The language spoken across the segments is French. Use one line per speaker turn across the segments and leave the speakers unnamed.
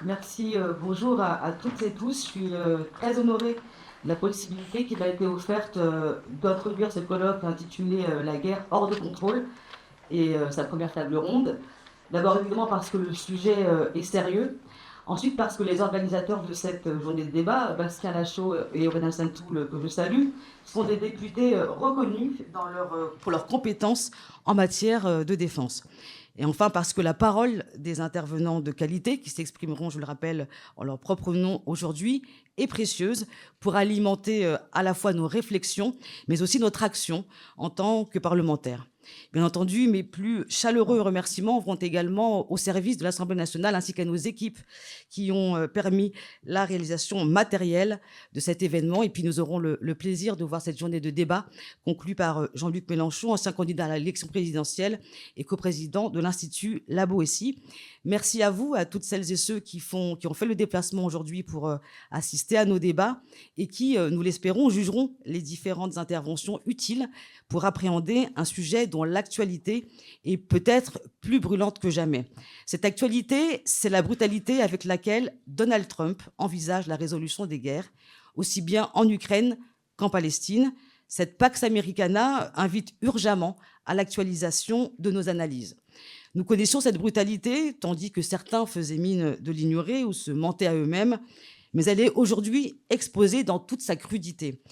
Merci, bonjour à toutes et tous. Je suis très honorée de la possibilité qui m'a été offerte d'introduire ce colloque intitulé La guerre hors de contrôle et sa première table ronde. D'abord évidemment parce que le sujet est sérieux. Ensuite parce que les organisateurs de cette journée de débat, Bastien Lachaud et Aurélien Saint-Toul, que je salue, sont des députés reconnus pour leurs compétences en matière de défense. Et enfin, parce que la parole des intervenants de qualité, qui s'exprimeront, je le rappelle, en leur propre nom aujourd'hui, est précieuse pour alimenter à la fois nos réflexions, mais aussi notre action en tant que parlementaires. Bien entendu, mes plus chaleureux remerciements vont également au service de l'Assemblée nationale ainsi qu'à nos équipes qui ont permis la réalisation matérielle de cet événement. Et puis nous aurons le plaisir de voir cette journée de débat conclue par Jean-Luc Mélenchon, ancien candidat à l'élection présidentielle et coprésident de l'Institut La Boétie. Merci à vous, à toutes celles et ceux qui ont fait le déplacement aujourd'hui pour assister à nos débats et qui, nous l'espérons, jugeront les différentes interventions utiles pour appréhender un sujet dont l'actualité est peut-être plus brûlante que jamais. Cette actualité, c'est la brutalité avec laquelle Donald Trump envisage la résolution des guerres, aussi bien en Ukraine qu'en Palestine. Cette Pax Americana invite urgemment à l'actualisation de nos analyses. Nous connaissions cette brutalité, tandis que certains faisaient mine de l'ignorer ou se mentaient à eux-mêmes, mais elle est aujourd'hui exposée dans toute sa crudité.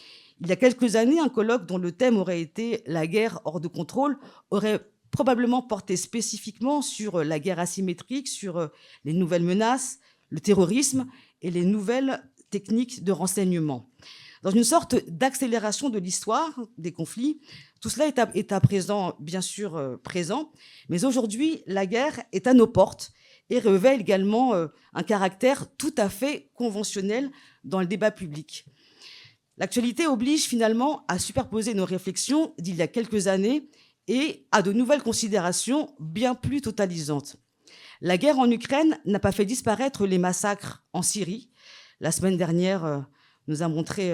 Il y a quelques années, un colloque dont le thème aurait été « La guerre hors de contrôle » aurait probablement porté spécifiquement sur la guerre asymétrique, sur les nouvelles menaces, le terrorisme et les nouvelles techniques de renseignement. Dans une sorte d'accélération de l'histoire des conflits, tout cela est à présent, bien sûr, présent, mais aujourd'hui, la guerre est à nos portes et révèle également un caractère tout à fait conventionnel dans le débat public. L'actualité oblige finalement à superposer nos réflexions d'il y a quelques années et à de nouvelles considérations bien plus totalisantes. La guerre en Ukraine n'a pas fait disparaître les massacres en Syrie. La semaine dernière nous a montré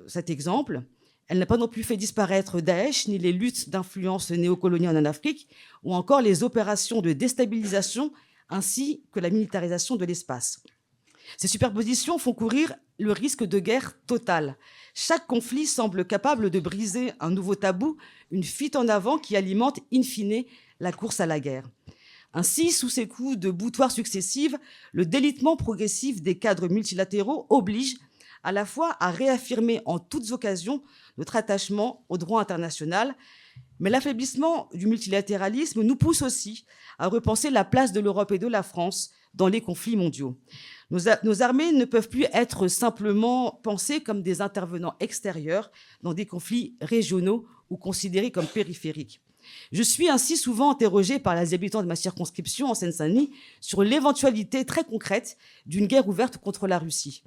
cet exemple. Elle n'a pas non plus fait disparaître Daesh, ni les luttes d'influence néocoloniale en Afrique, ou encore les opérations de déstabilisation ainsi que la militarisation de l'espace. Ces superpositions font courir le risque de guerre totale. Chaque conflit semble capable de briser un nouveau tabou, une fuite en avant qui alimente in fine la course à la guerre. Ainsi, sous ces coups de boutoir successifs, le délitement progressif des cadres multilatéraux oblige à la fois à réaffirmer en toutes occasions notre attachement au droit international, mais l'affaiblissement du multilatéralisme nous pousse aussi à repenser la place de l'Europe et de la France dans les conflits mondiaux. Nos armées ne peuvent plus être simplement pensées comme des intervenants extérieurs dans des conflits régionaux ou considérés comme périphériques. Je suis ainsi souvent interrogée par les habitants de ma circonscription en Seine-Saint-Denis sur l'éventualité très concrète d'une guerre ouverte contre la Russie.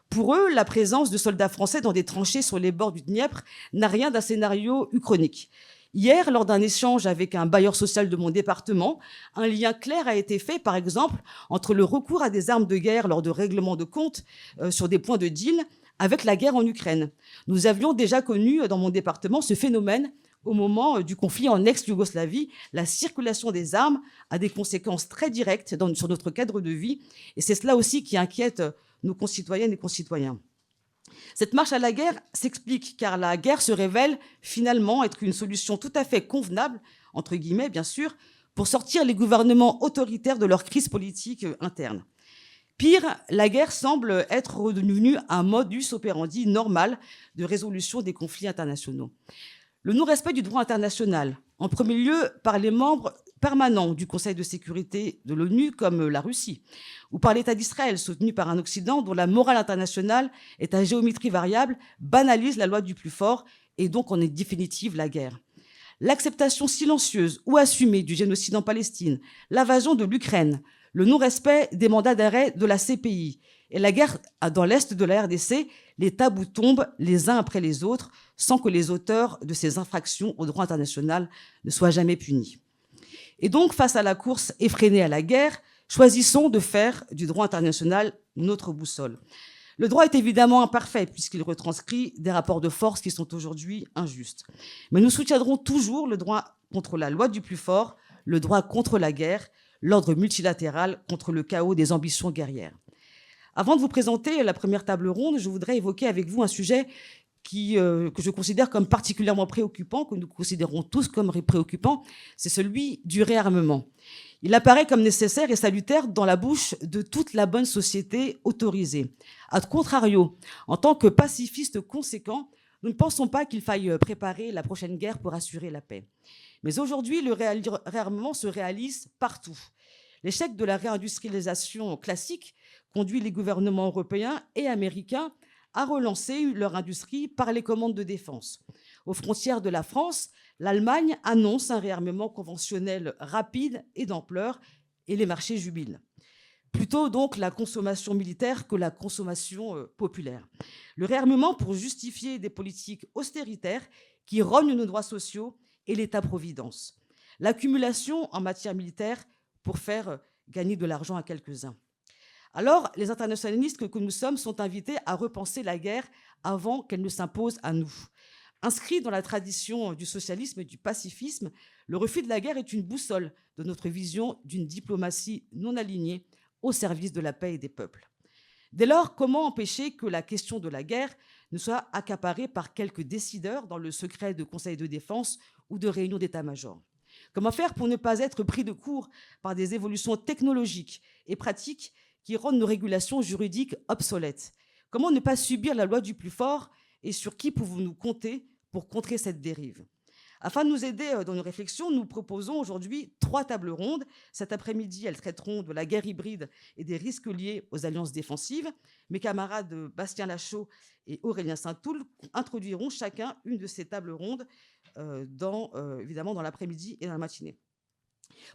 Pour eux, la présence de soldats français dans des tranchées sur les bords du Dniepr n'a rien d'un scénario uchronique. Hier, lors d'un échange avec un bailleur social de mon département, un lien clair a été fait, par exemple, entre le recours à des armes de guerre lors de règlements de comptes sur des points de deal avec la guerre en Ukraine. Nous avions déjà connu dans mon département ce phénomène au moment du conflit en ex-Yougoslavie. La circulation des armes a des conséquences très directes sur notre cadre de vie, et c'est cela aussi qui inquiète nos concitoyennes et concitoyens. Cette marche à la guerre s'explique car la guerre se révèle finalement être une solution tout à fait convenable, entre guillemets bien sûr, pour sortir les gouvernements autoritaires de leur crise politique interne. Pire, la guerre semble être redevenue un modus operandi normal de résolution des conflits internationaux. Le non-respect du droit international, en premier lieu par les membres permanents du Conseil de sécurité de l'ONU, comme la Russie, ou par l'État d'Israël, soutenu par un Occident dont la morale internationale est à géométrie variable, banalise la loi du plus fort et donc en définitive la guerre. L'acceptation silencieuse ou assumée du génocide en Palestine, l'invasion de l'Ukraine, le non-respect des mandats d'arrêt de la CPI et la guerre dans l'Est de la RDC, les tabous tombent les uns après les autres sans que les auteurs de ces infractions au droit international ne soient jamais punis. Et donc, face à la course effrénée à la guerre, choisissons de faire du droit international notre boussole. Le droit est évidemment imparfait puisqu'il retranscrit des rapports de force qui sont aujourd'hui injustes. Mais nous soutiendrons toujours le droit contre la loi du plus fort, le droit contre la guerre, l'ordre multilatéral contre le chaos des ambitions guerrières.
Avant de vous présenter la première table ronde, je voudrais évoquer avec vous un sujet que je considère comme particulièrement préoccupant, que nous considérons tous comme préoccupant, c'est celui du réarmement. Il apparaît comme nécessaire et salutaire dans la bouche de toute la bonne société autorisée. A contrario, en tant que pacifistes conséquents, nous ne pensons pas qu'il faille préparer la prochaine guerre pour assurer la paix. Mais aujourd'hui, le réarmement se réalise partout. L'échec de la réindustrialisation classique conduit les gouvernements européens et américains à relancer leur industrie par les commandes de défense. Aux frontières de la France, l'Allemagne annonce un réarmement conventionnel rapide et d'ampleur, et les marchés jubilent. Plutôt donc la consommation militaire que la consommation populaire. Le réarmement pour justifier des politiques austéritaires qui rognent nos droits sociaux et l'État-providence. L'accumulation en matière militaire pour faire gagner de l'argent à quelques-uns. Alors, les internationalistes que nous sommes sont invités à repenser la guerre avant qu'elle ne s'impose à nous. Inscrit dans la tradition du socialisme et du pacifisme, le refus de la guerre est une boussole de notre vision d'une diplomatie non alignée au service de la paix et des peuples. Dès lors, comment empêcher que la question de la guerre ne soit accaparée par quelques décideurs dans le secret de conseils de défense ou de réunions d'état-major? Comment faire pour ne pas être pris de court par des évolutions technologiques et pratiques qui rendent nos régulations juridiques obsolètes? Comment ne pas subir la loi du plus fort et sur qui pouvons-nous compter pour contrer cette dérive? Afin de nous aider dans nos réflexions, nous proposons aujourd'hui 3 tables rondes. Cet après-midi, elles traiteront de la guerre hybride et des risques liés aux alliances défensives. Mes camarades Bastien Lachaud et Aurélien Saint-Toul introduiront chacun une de ces tables rondes évidemment dans l'après-midi et dans la matinée.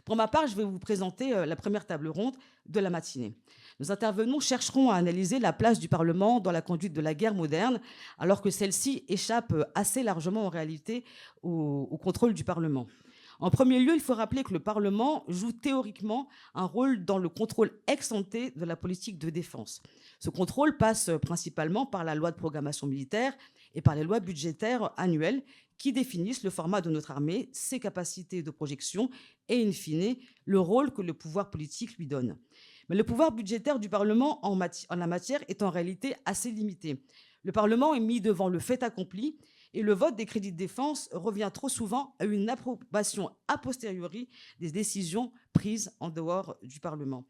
Pour ma part, je vais vous présenter la première table ronde de la matinée. Nos intervenants chercheront à analyser la place du Parlement dans la conduite de la guerre moderne, alors que celle-ci échappe assez largement en réalité au contrôle du Parlement. En premier lieu, il faut rappeler que le Parlement joue théoriquement un rôle dans le contrôle ex-ante de la politique de défense. Ce contrôle passe principalement par la loi de programmation militaire et par les lois budgétaires annuelles qui définissent le format de notre armée, ses capacités de projection et, in fine, le rôle que le pouvoir politique lui donne. Mais le pouvoir budgétaire du Parlement en la matière est en réalité assez limité. Le Parlement est mis devant le fait accompli et le vote des crédits de défense revient trop souvent à une approbation a posteriori des décisions prises en dehors du Parlement.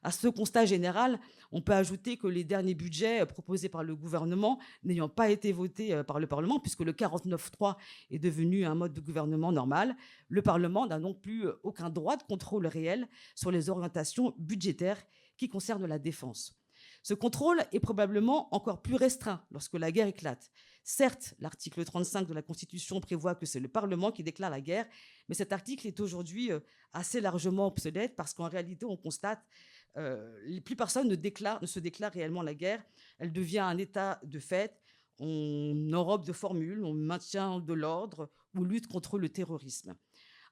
À ce constat général, on peut ajouter que les derniers budgets proposés par le gouvernement n'ayant pas été votés par le Parlement, puisque le 49.3 est devenu un mode de gouvernement normal, le Parlement n'a donc plus aucun droit de contrôle réel sur les orientations budgétaires qui concernent la défense. Ce contrôle est probablement encore plus restreint lorsque la guerre éclate. Certes, l'article 35 de la Constitution prévoit que c'est le Parlement qui déclare la guerre, mais cet article est aujourd'hui assez largement obsolète parce qu'en réalité, on constate plus personne ne se déclare réellement la guerre. Elle devient un état de fait. On enrobe de formules, on maintient de l'ordre ou lutte contre le terrorisme.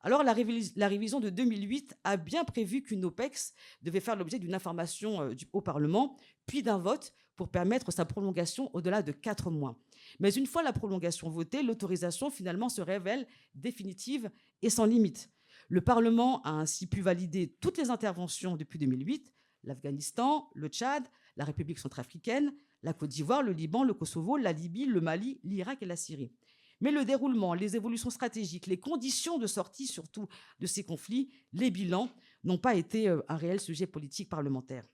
Alors, la révision de 2008 a bien prévu qu'une OPEX devait faire l'objet d'une information au Parlement, puis d'un vote pour permettre sa prolongation au-delà de 4 mois. Mais une fois la prolongation votée, l'autorisation finalement se révèle définitive et sans limite. Le Parlement a ainsi pu valider toutes les interventions depuis 2008, l'Afghanistan, le Tchad, la République centrafricaine, la Côte d'Ivoire, le Liban, le Kosovo, la Libye, le Mali, l'Irak et la Syrie. Mais le déroulement, les évolutions stratégiques, les conditions de sortie surtout de ces conflits, les bilans n'ont pas été un réel sujet politique parlementaire.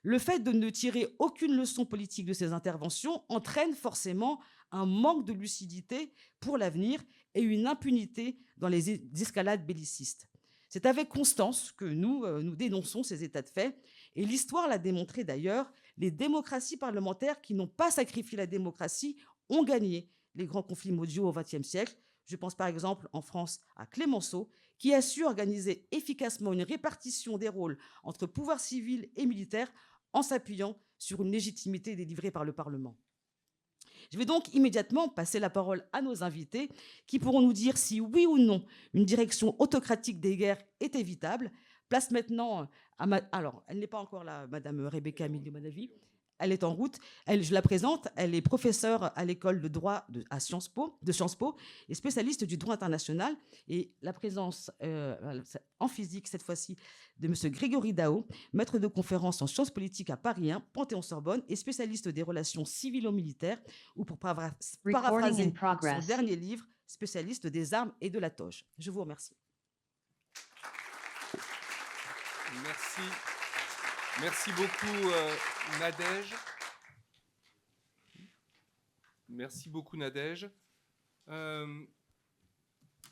Le fait de ne tirer aucune leçon politique de ces interventions entraîne forcément un manque de lucidité pour l'avenir et une impunité dans les escalades bellicistes. C'est avec constance que nous dénonçons ces états de fait, et l'histoire l'a démontré d'ailleurs, les démocraties parlementaires qui n'ont pas sacrifié la démocratie ont gagné les grands conflits mondiaux au XXe siècle. Je pense par exemple en France à Clémenceau, qui a su organiser efficacement une répartition des rôles entre pouvoir civil et militaire en s'appuyant sur une légitimité délivrée par le Parlement. Je vais donc immédiatement passer la parole à nos invités qui pourront nous dire si oui ou non une direction autocratique des guerres est évitable. Place maintenant à... Alors, elle n'est pas encore là, Madame Rebecca Milio-Madavi. Elle est en route. Je la présente. Elle est professeure à l'école de droit à Sciences Po, et spécialiste du droit international. Et la présence en physique, cette fois-ci, de M. Grégory Dao, maître de conférence en sciences politiques à Paris 1, Panthéon-Sorbonne, et spécialiste des relations civilo-militaires, ou pour paraphraser son dernier livre, spécialiste des armes et de la toge. Je vous remercie.
Merci. Merci beaucoup, Nadège. Merci beaucoup, Nadège,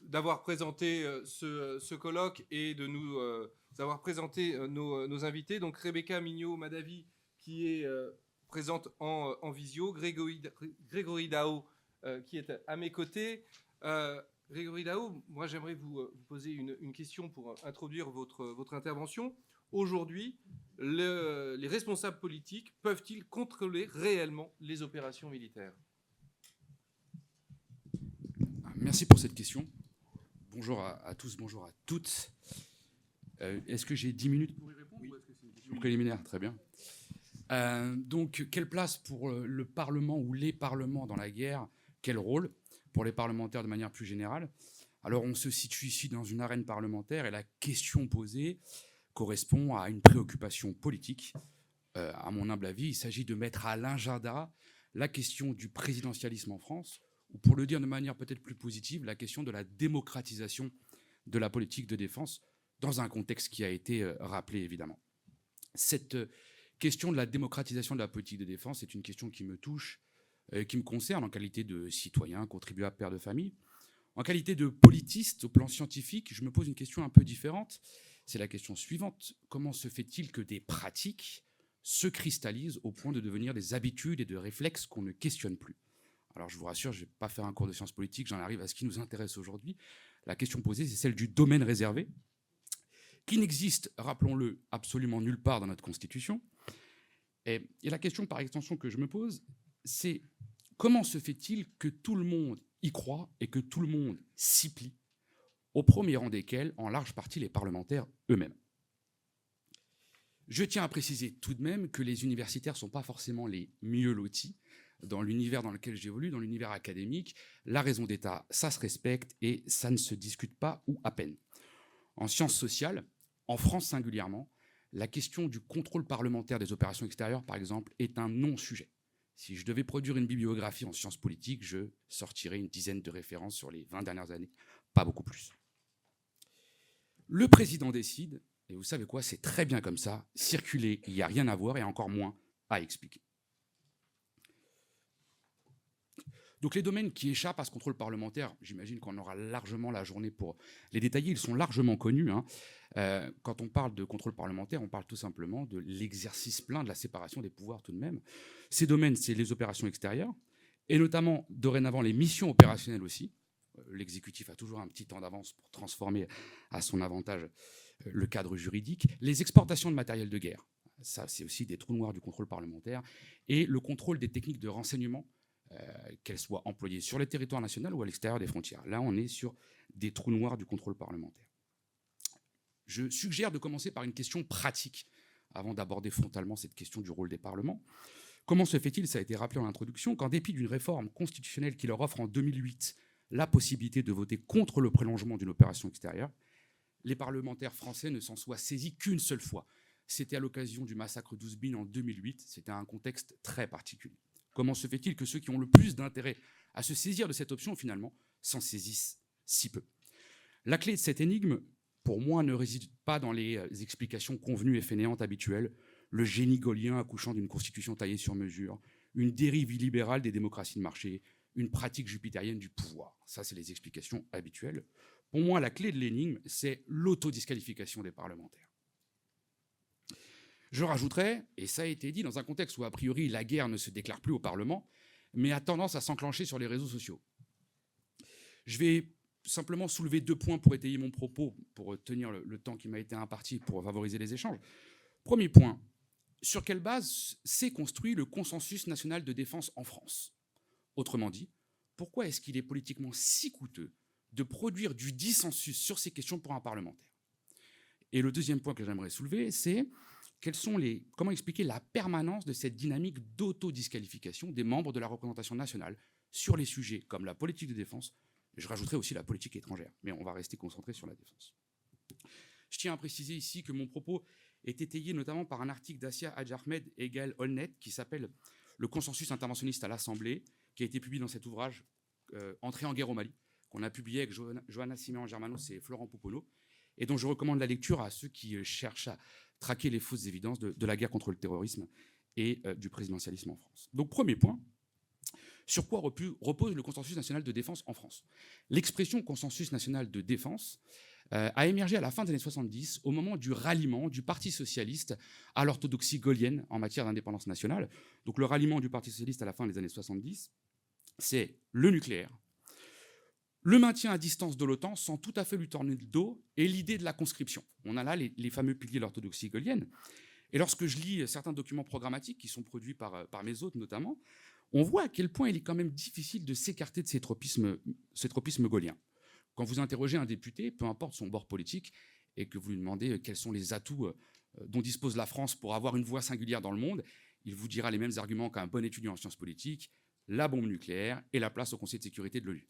d'avoir présenté ce colloque et de nous avoir présenté nos invités. Donc, Rebecca Mignot-Madavi, qui est présente en visio, Grégory Dao, qui est à mes côtés. Grégory Dao, moi, j'aimerais vous poser une question pour introduire votre intervention. Aujourd'hui, les responsables politiques peuvent-ils contrôler réellement les opérations militaires ?
Merci pour cette question. Bonjour à tous, bonjour à toutes. Est-ce que j'ai 10 minutes pour y répondre, ou est-ce que c'est une question préliminaire ? Très bien. Donc, quelle place pour le Parlement ou les parlements dans la guerre ? Quel rôle pour les parlementaires de manière plus générale ? Alors, on se situe ici dans une arène parlementaire et la question posée correspond à une préoccupation politique. À mon humble avis, il s'agit de mettre à l'agenda la question du présidentialisme en France, ou pour le dire de manière peut-être plus positive, la question de la démocratisation de la politique de défense, dans un contexte qui a été rappelé évidemment. Cette question de la démocratisation de la politique de défense est une question qui me touche, qui me concerne en qualité de citoyen, contribuable, père de famille. En qualité de politiste au plan scientifique, je me pose une question un peu différente. C'est la question suivante. Comment se fait-il que des pratiques se cristallisent au point de devenir des habitudes et de réflexes qu'on ne questionne plus ? Alors je vous rassure, je ne vais pas faire un cours de sciences politiques, j'en arrive à ce qui nous intéresse aujourd'hui. La question posée, c'est celle du domaine réservé, qui n'existe, rappelons-le, absolument nulle part dans notre Constitution. Et la question par extension que je me pose, c'est comment se fait-il que tout le monde y croit et que tout le monde s'y plie, au premier rang desquels, en large partie, les parlementaires eux-mêmes. Je tiens à préciser tout de même que les universitaires ne sont pas forcément les mieux lotis dans l'univers dans lequel j'évolue, dans l'univers académique. La raison d'État, ça se respecte et ça ne se discute pas ou à peine. En sciences sociales, en France singulièrement, la question du contrôle parlementaire des opérations extérieures, par exemple, est un non-sujet. Si je devais produire une bibliographie en sciences politiques, je sortirais une dizaine de références sur les 20 dernières années, pas beaucoup plus. Le président décide, et vous savez quoi, c'est très bien comme ça, circuler, il n'y a rien à voir et encore moins à expliquer. Donc les domaines qui échappent à ce contrôle parlementaire, j'imagine qu'on aura largement la journée pour les détailler, ils sont largement connus. Quand on parle de contrôle parlementaire, on parle tout simplement de l'exercice plein de la séparation des pouvoirs tout de même. Ces domaines, c'est les opérations extérieures, et notamment dorénavant les missions opérationnelles aussi. L'exécutif a toujours un petit temps d'avance pour transformer à son avantage le cadre juridique. Les exportations de matériel de guerre, ça c'est aussi des trous noirs du contrôle parlementaire, et le contrôle des techniques de renseignement, qu'elles soient employées sur le territoire national ou à l'extérieur des frontières. Là, on est sur des trous noirs du contrôle parlementaire. Je suggère de commencer par une question pratique, avant d'aborder frontalement cette question du rôle des parlements. Comment se fait-il, ça a été rappelé en introduction, qu'en dépit d'une réforme constitutionnelle qui leur offre en 2008 la possibilité de voter contre le prolongement d'une opération extérieure, les parlementaires français ne s'en soient saisis qu'une seule fois. C'était à l'occasion du massacre d'Ouzbine en 2008. C'était un contexte très particulier. Comment se fait-il que ceux qui ont le plus d'intérêt à se saisir de cette option, finalement, s'en saisissent si peu ? La clé de cette énigme, pour moi, ne réside pas dans les explications convenues et fainéantes habituelles, le génie gaulien accouchant d'une constitution taillée sur mesure, une dérive illibérale des démocraties de marché, une pratique jupitérienne du pouvoir. Ça, c'est les explications habituelles. Pour moi, la clé de l'énigme, c'est l'autodisqualification des parlementaires. Je rajouterais, et ça a été dit dans un contexte où, a priori, la guerre ne se déclare plus au Parlement, mais a tendance à s'enclencher sur les réseaux sociaux. Je vais simplement soulever 2 points pour étayer mon propos, pour tenir le temps qui m'a été imparti pour favoriser les échanges. Premier point, sur quelle base s'est construit le consensus national de défense en France ? Autrement dit, pourquoi est-ce qu'il est politiquement si coûteux de produire du dissensus sur ces questions pour un parlementaire ? Et le deuxième point que j'aimerais soulever, c'est comment expliquer la permanence de cette dynamique d'autodisqualification des membres de la représentation nationale sur les sujets comme la politique de défense, je rajouterai aussi la politique étrangère, mais on va rester concentré sur la défense. Je tiens à préciser ici que mon propos est étayé notamment par un article d'Assia Hadj Ahmed et Gaël Holnet qui s'appelle « Le consensus interventionniste à l'Assemblée », qui a été publié dans cet ouvrage « Entrée en guerre au Mali », qu'on a publié avec Johanna Siméon-Germanos et Florent Pouponneau, et dont je recommande la lecture à ceux qui cherchent à traquer les fausses évidences de la guerre contre le terrorisme et du présidentialisme en France. Donc, premier point, sur quoi repose le consensus national de défense en France? L'expression consensus national de défense a émergé à la fin des années 70, au moment du ralliement du Parti socialiste à l'orthodoxie gaullienne en matière d'indépendance nationale. Donc, le ralliement du Parti socialiste à la fin des années 70, c'est le nucléaire, le maintien à distance de l'OTAN sans tout à fait lui tourner le dos, et l'idée de la conscription. On a là les fameux piliers de l'orthodoxie gaullienne. Et lorsque je lis certains documents programmatiques qui sont produits par mes hôtes notamment, on voit à quel point il est quand même difficile de s'écarter de ces tropismes gauliens. Quand vous interrogez un député, peu importe son bord politique, et que vous lui demandez quels sont les atouts dont dispose la France pour avoir une voix singulière dans le monde, il vous dira les mêmes arguments qu'un bon étudiant en sciences politiques, la bombe nucléaire et la place au Conseil de sécurité de l'ONU.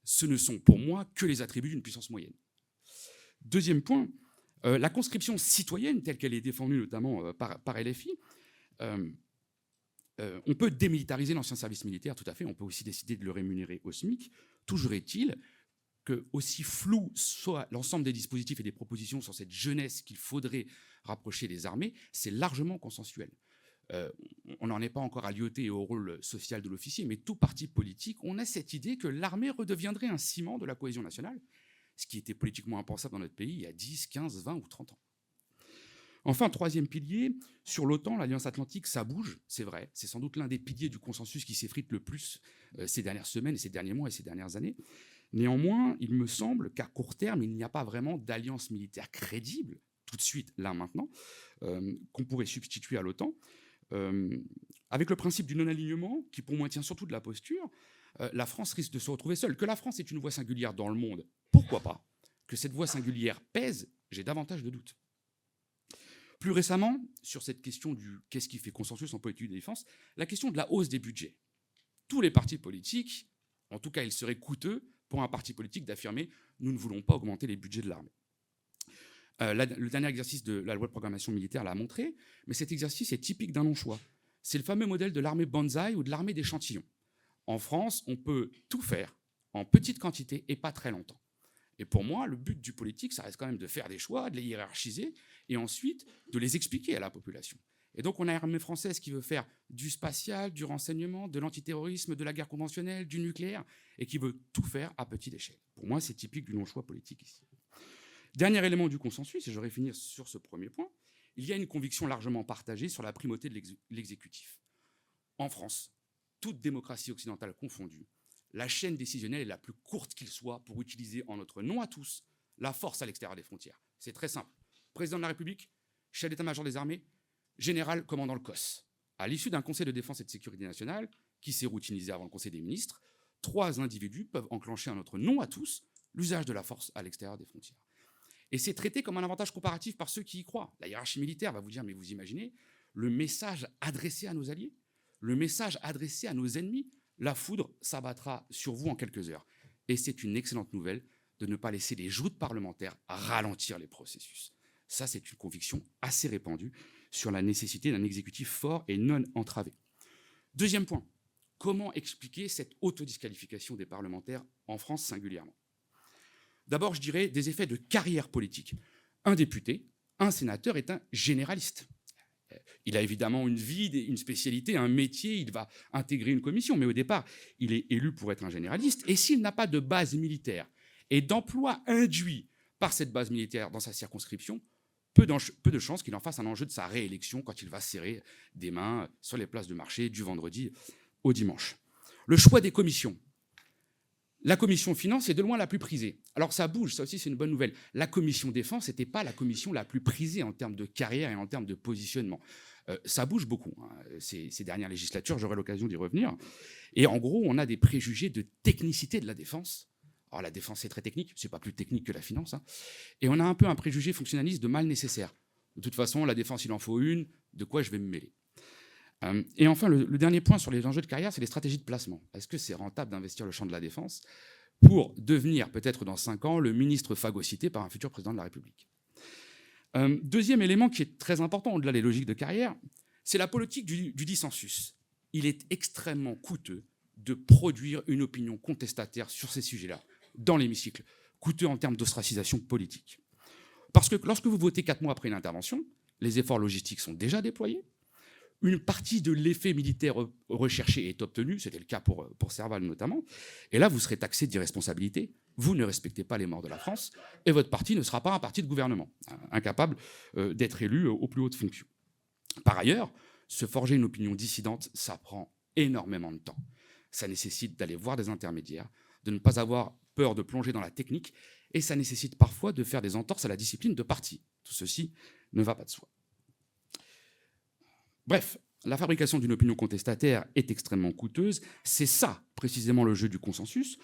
Ce ne sont pour moi que les attributs d'une puissance moyenne. Deuxième point, la conscription citoyenne, telle qu'elle est défendue notamment par LFI, on peut démilitariser l'ancien service militaire, tout à fait, on peut aussi décider de le rémunérer au SMIC. Toujours est-il que, aussi flou soit l'ensemble des dispositifs et des propositions sur cette jeunesse qu'il faudrait rapprocher des armées, c'est largement consensuel. On n'en est pas encore à l'IET et au rôle social de l'officier, mais tout parti politique, on a cette idée que l'armée redeviendrait un ciment de la cohésion nationale, ce qui était politiquement impensable dans notre pays il y a 10, 15, 20 ou 30 ans. Enfin, troisième pilier, sur l'OTAN, l'Alliance Atlantique, ça bouge, c'est vrai. C'est sans doute l'un des piliers du consensus qui s'effrite le plus ces dernières semaines, et ces derniers mois et ces dernières années. Néanmoins, il me semble qu'à court terme, il n'y a pas vraiment d'alliance militaire crédible, tout de suite, là, maintenant, qu'on pourrait substituer à l'OTAN. Avec le principe du non-alignement, qui pour moi tient surtout de la posture, la France risque de se retrouver seule. Que la France est une voix singulière dans le monde, pourquoi pas? Que cette voix singulière pèse, j'ai davantage de doutes. Plus récemment, sur cette question du qu'est-ce qui fait consensus en politique de défense, la question de la hausse des budgets. Tous les partis politiques, en tout cas il serait coûteux pour un parti politique d'affirmer « nous ne voulons pas augmenter les budgets de l'armée ». Le dernier exercice de la loi de programmation militaire l'a montré, mais cet exercice est typique d'un non-choix. C'est le fameux modèle de l'armée bonsaï ou de l'armée d'échantillons. En France, on peut tout faire en petite quantité et pas très longtemps. Et pour moi, le but du politique, ça reste quand même de faire des choix, de les hiérarchiser, et ensuite de les expliquer à la population. Et donc on a une armée française qui veut faire du spatial, du renseignement, de l'antiterrorisme, de la guerre conventionnelle, du nucléaire, et qui veut tout faire à petite échelle. Pour moi, c'est typique du non-choix politique ici. Dernier élément du consensus, et je vais finir sur ce premier point, il y a une conviction largement partagée sur la primauté de l'exécutif. En France, toute démocratie occidentale confondue, la chaîne décisionnelle est la plus courte qu'il soit pour utiliser en notre nom à tous la force à l'extérieur des frontières. C'est très simple. Président de la République, chef d'état-major des armées, général commandant le COS. À l'issue d'un conseil de défense et de sécurité nationale, qui s'est routinisé avant le conseil des ministres, 3 individus peuvent enclencher en notre nom à tous l'usage de la force à l'extérieur des frontières. Et c'est traité comme un avantage comparatif par ceux qui y croient. La hiérarchie militaire va vous dire, mais vous imaginez, le message adressé à nos alliés, le message adressé à nos ennemis, la foudre s'abattra sur vous en quelques heures. Et c'est une excellente nouvelle de ne pas laisser les joutes parlementaires ralentir les processus. Ça, c'est une conviction assez répandue sur la nécessité d'un exécutif fort et non entravé. Deuxième point, comment expliquer cette autodisqualification des parlementaires en France singulièrement? D'abord, je dirais des effets de carrière politique. Un député, un sénateur est un généraliste. Il a évidemment une vie, une spécialité, un métier, il va intégrer une commission, mais au départ, il est élu pour être un généraliste. Et s'il n'a pas de base militaire et d'emploi induit par cette base militaire dans sa circonscription, peu de chances qu'il en fasse un enjeu de sa réélection quand il va serrer des mains sur les places de marché du vendredi au dimanche. Le choix des commissions. La commission finance est de loin la plus prisée. Alors ça bouge, ça aussi c'est une bonne nouvelle. La commission défense n'était pas la commission la plus prisée en termes de carrière et en termes de positionnement. Ça bouge beaucoup. Ces dernières législatures, j'aurai l'occasion d'y revenir. Et en gros, on a des préjugés de technicité de la défense. Alors la défense c'est très technique, c'est pas plus technique que la finance. Et on a un peu un préjugé fonctionnaliste de mal nécessaire. De toute façon, la défense, il en faut une. De quoi je vais me mêler? Et enfin, le dernier point sur les enjeux de carrière, c'est les stratégies de placement. Est-ce que c'est rentable d'investir le champ de la défense pour devenir, peut-être dans 5 ans, le ministre phagocyté par un futur président de la République? Deuxième élément qui est très important, au-delà des logiques de carrière, c'est la politique du dissensus. Il est extrêmement coûteux de produire une opinion contestataire sur ces sujets-là, dans l'hémicycle. Coûteux en termes d'ostracisation politique. Parce que lorsque vous votez 4 mois après une intervention, les efforts logistiques sont déjà déployés, une partie de l'effet militaire recherché est obtenue, c'était le cas pour Serval notamment, et là vous serez taxé d'irresponsabilité, vous ne respectez pas les morts de la France, et votre parti ne sera pas un parti de gouvernement, incapable d'être élu aux plus hautes fonctions. Par ailleurs, se forger une opinion dissidente, ça prend énormément de temps. Ça nécessite d'aller voir des intermédiaires, de ne pas avoir peur de plonger dans la technique, et ça nécessite parfois de faire des entorses à la discipline de parti. Tout ceci ne va pas de soi. Bref, la fabrication d'une opinion contestataire est extrêmement coûteuse. C'est ça, précisément, le jeu du consensus.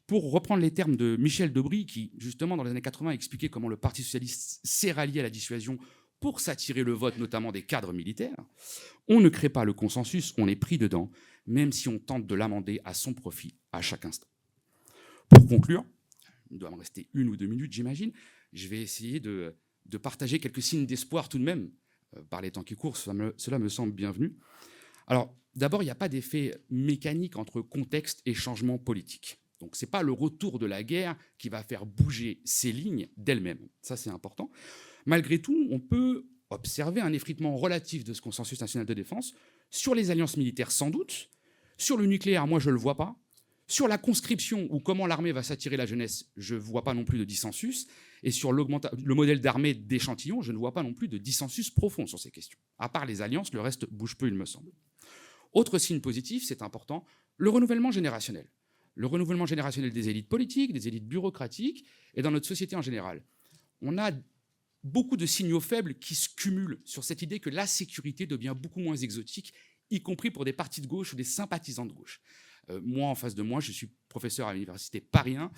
Pour reprendre les termes de Michel Debré, qui, justement, dans les années 80, expliquait comment le Parti socialiste s'est rallié à la dissuasion pour s'attirer le vote, notamment des cadres militaires. On ne crée pas le consensus, on est pris dedans, même si on tente de l'amender à son profit à chaque instant. Pour conclure, il doit me rester 1 ou 2 minutes, j'imagine, je vais essayer de partager quelques signes d'espoir tout de même. Par les temps qui courent, cela me semble bienvenu. Alors, d'abord, il n'y a pas d'effet mécanique entre contexte et changement politique. Donc, ce n'est pas le retour de la guerre qui va faire bouger ces lignes d'elles-mêmes. Ça, c'est important. Malgré tout, on peut observer un effritement relatif de ce consensus national de défense sur les alliances militaires, sans doute. Sur le nucléaire, moi, je ne le vois pas. Sur la conscription ou comment l'armée va s'attirer la jeunesse, je ne vois pas non plus de dissensus. Et sur le modèle d'armée d'échantillons, je ne vois pas non plus de dissensus profond sur ces questions. À part les alliances, le reste bouge peu, il me semble. Autre signe positif, c'est important, le renouvellement générationnel. Le renouvellement générationnel des élites politiques, des élites bureaucratiques et dans notre société en général. On a beaucoup de signaux faibles qui se cumulent sur cette idée que la sécurité devient beaucoup moins exotique, y compris pour des partis de gauche ou des sympathisants de gauche. Moi, en face de moi, je suis professeur à l'université Paris 1.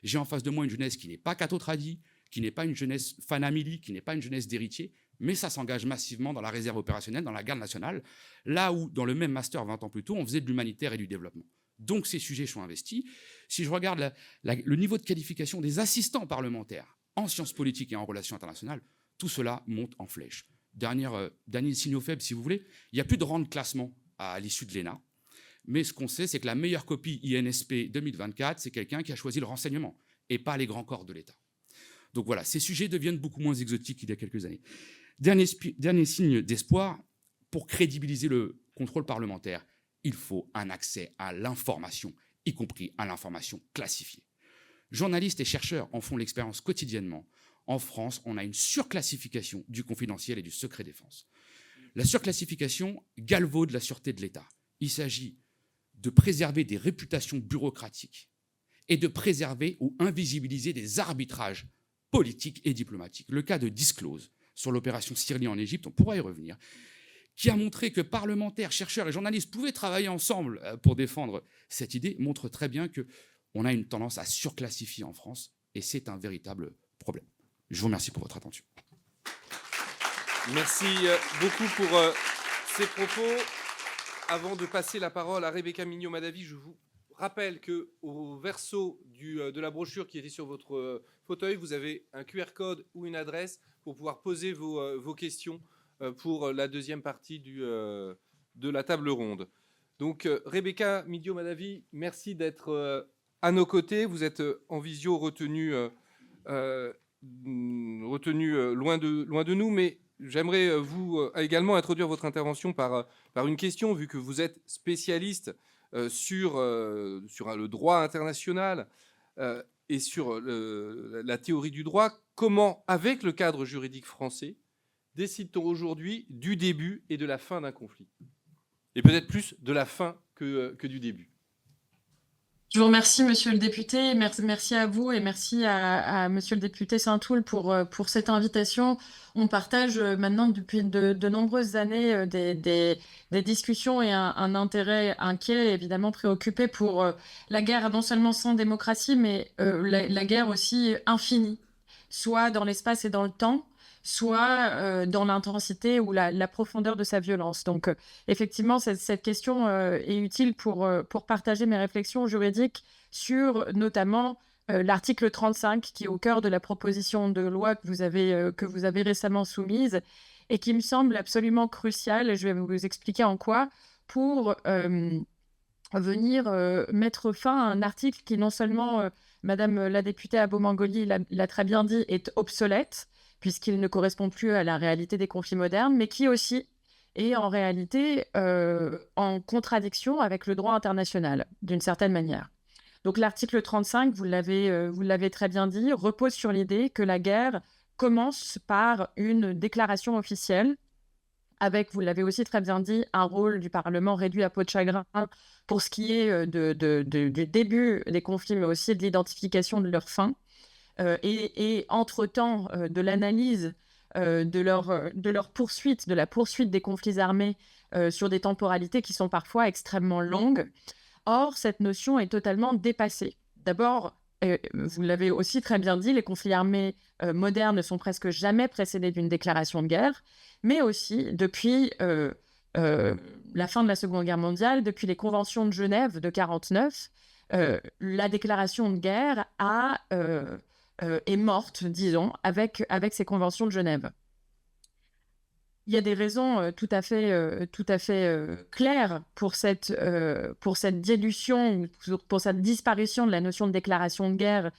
J'ai en face de moi une jeunesse qui n'est pas catho-tradi, qui n'est pas une jeunesse fanamili, qui n'est pas une jeunesse d'héritier, mais ça s'engage massivement dans la réserve opérationnelle, dans la garde nationale, là où, dans le même master 20 ans plus tôt, on faisait de l'humanitaire et du développement. Donc ces sujets sont investis. Si je regarde le niveau de qualification des assistants parlementaires en sciences politiques et en relations internationales, tout cela monte en flèche. Dernier signal faible, si vous voulez, il n'y a plus de rang de classement à l'issue de l'ENA. Mais ce qu'on sait, c'est que la meilleure copie INSP 2024, c'est quelqu'un qui a choisi le renseignement et pas les grands corps de l'État. Donc voilà, ces sujets deviennent beaucoup moins exotiques qu'il y a quelques années. Dernier signe d'espoir, pour crédibiliser le contrôle parlementaire, il faut un accès à l'information, y compris à l'information classifiée. Journalistes et chercheurs en font l'expérience quotidiennement. En France, on a une surclassification du confidentiel et du secret défense. La surclassification galvaude la sûreté de l'État. Il s'agit de préserver des réputations bureaucratiques et de préserver ou invisibiliser des arbitrages politiques et diplomatiques. Le cas de Disclose sur l'opération Sirli en Égypte, on pourra y revenir, qui a montré que parlementaires, chercheurs et journalistes pouvaient travailler ensemble pour défendre cette idée, montre très bien qu'on a une tendance à surclassifier en France, et c'est un véritable problème. Je vous remercie pour votre attention.
Merci beaucoup pour ces propos. Avant de passer la parole à Rebecca Mignot-Madavi, je vous rappelle qu'au verso de la brochure qui était sur votre fauteuil, vous avez un QR code ou une adresse pour pouvoir poser vos questions pour la deuxième partie de la table ronde. Donc, Rebecca Mignot-Madavi, merci d'être à nos côtés. Vous êtes en visio retenu loin de nous, mais j'aimerais vous également introduire votre intervention par une question, vu que vous êtes spécialiste sur le droit international et sur la théorie du droit. Comment, avec le cadre juridique français, décide-t-on aujourd'hui du début et de la fin d'un conflit? Et peut-être plus de la fin que du début.
Je vous remercie, monsieur le député. Merci à vous et merci à monsieur le député Saint-Toul pour cette invitation. On partage maintenant depuis de nombreuses années des discussions et un intérêt inquiet, évidemment préoccupé pour la guerre non seulement sans démocratie, mais la guerre aussi infinie, soit dans l'espace et dans le temps, soit dans l'intensité ou la profondeur de sa violence. Donc, effectivement, cette question est utile pour partager mes réflexions juridiques sur notamment l'article 35, qui est au cœur de la proposition de loi que vous avez récemment soumise et qui me semble absolument crucial, et je vais vous expliquer en quoi, pour venir mettre fin à un article qui non seulement, Madame la députée Abo-Mangoli l'a très bien dit, est obsolète, puisqu'il ne correspond plus à la réalité des conflits modernes, mais qui aussi est en réalité en contradiction avec le droit international, d'une certaine manière. Donc l'article 35, vous l'avez très bien dit, repose sur l'idée que la guerre commence par une déclaration officielle, avec, vous l'avez aussi très bien dit, un rôle du Parlement réduit à peau de chagrin pour ce qui est du début des conflits, mais aussi de l'identification de leur fin, et entre-temps de l'analyse de leur poursuite, de la poursuite des conflits armés sur des temporalités qui sont parfois extrêmement longues. Or, cette notion est totalement dépassée. D'abord, vous l'avez aussi très bien dit, les conflits armés modernes ne sont presque jamais précédés d'une déclaration de guerre, mais aussi depuis la fin de la Seconde Guerre mondiale, depuis les conventions de Genève de 1949, la déclaration de guerre est morte, disons, avec ces conventions de Genève. Il y a des raisons tout à fait claires pour cette dilution, pour cette disparition de la notion de déclaration de guerre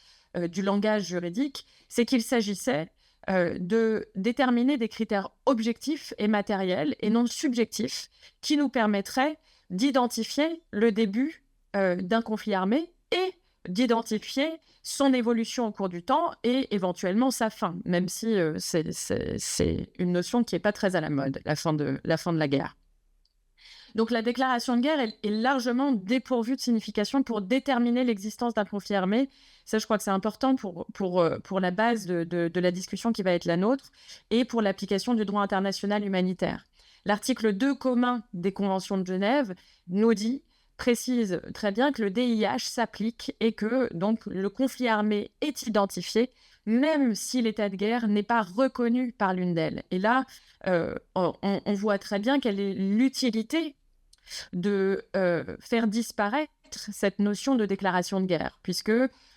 du langage juridique. C'est qu'il s'agissait de déterminer des critères objectifs et matériels et non subjectifs qui nous permettraient d'identifier le début d'un conflit armé et d'identifier son évolution au cours du temps et éventuellement sa fin, même si c'est une notion qui n'est pas très à la mode, la fin de la guerre. Donc la déclaration de guerre est largement dépourvue de signification pour déterminer l'existence d'un conflit armé. Ça, je crois que c'est important pour la base de la discussion qui va être la nôtre et pour l'application du droit international humanitaire. L'article 2 commun des conventions de Genève précise très bien que le DIH s'applique et que donc le conflit armé est identifié, même si l'état de guerre n'est pas reconnu par l'une d'elles. Et là, on voit très bien quelle est l'utilité de faire disparaître cette notion de déclaration de guerre, puisque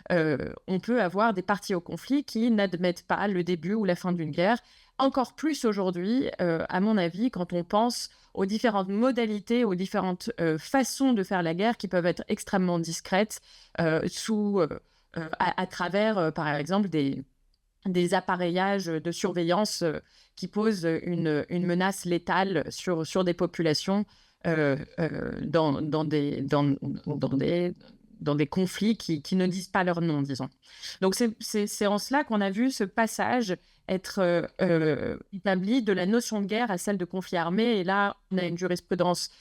on peut avoir des parties au conflit qui n'admettent pas le début ou la fin d'une guerre, encore plus aujourd'hui, à mon avis, quand on pense aux différentes modalités, aux différentes façons de faire la guerre qui peuvent être extrêmement discrètes à travers, par exemple, des appareillages de surveillance qui posent une menace létale sur des populations dans des conflits qui ne disent pas leur nom, disons. Donc c'est en cela qu'on a vu ce passage être établi de la notion de guerre à celle de conflit armé. Et là, on a une jurisprudence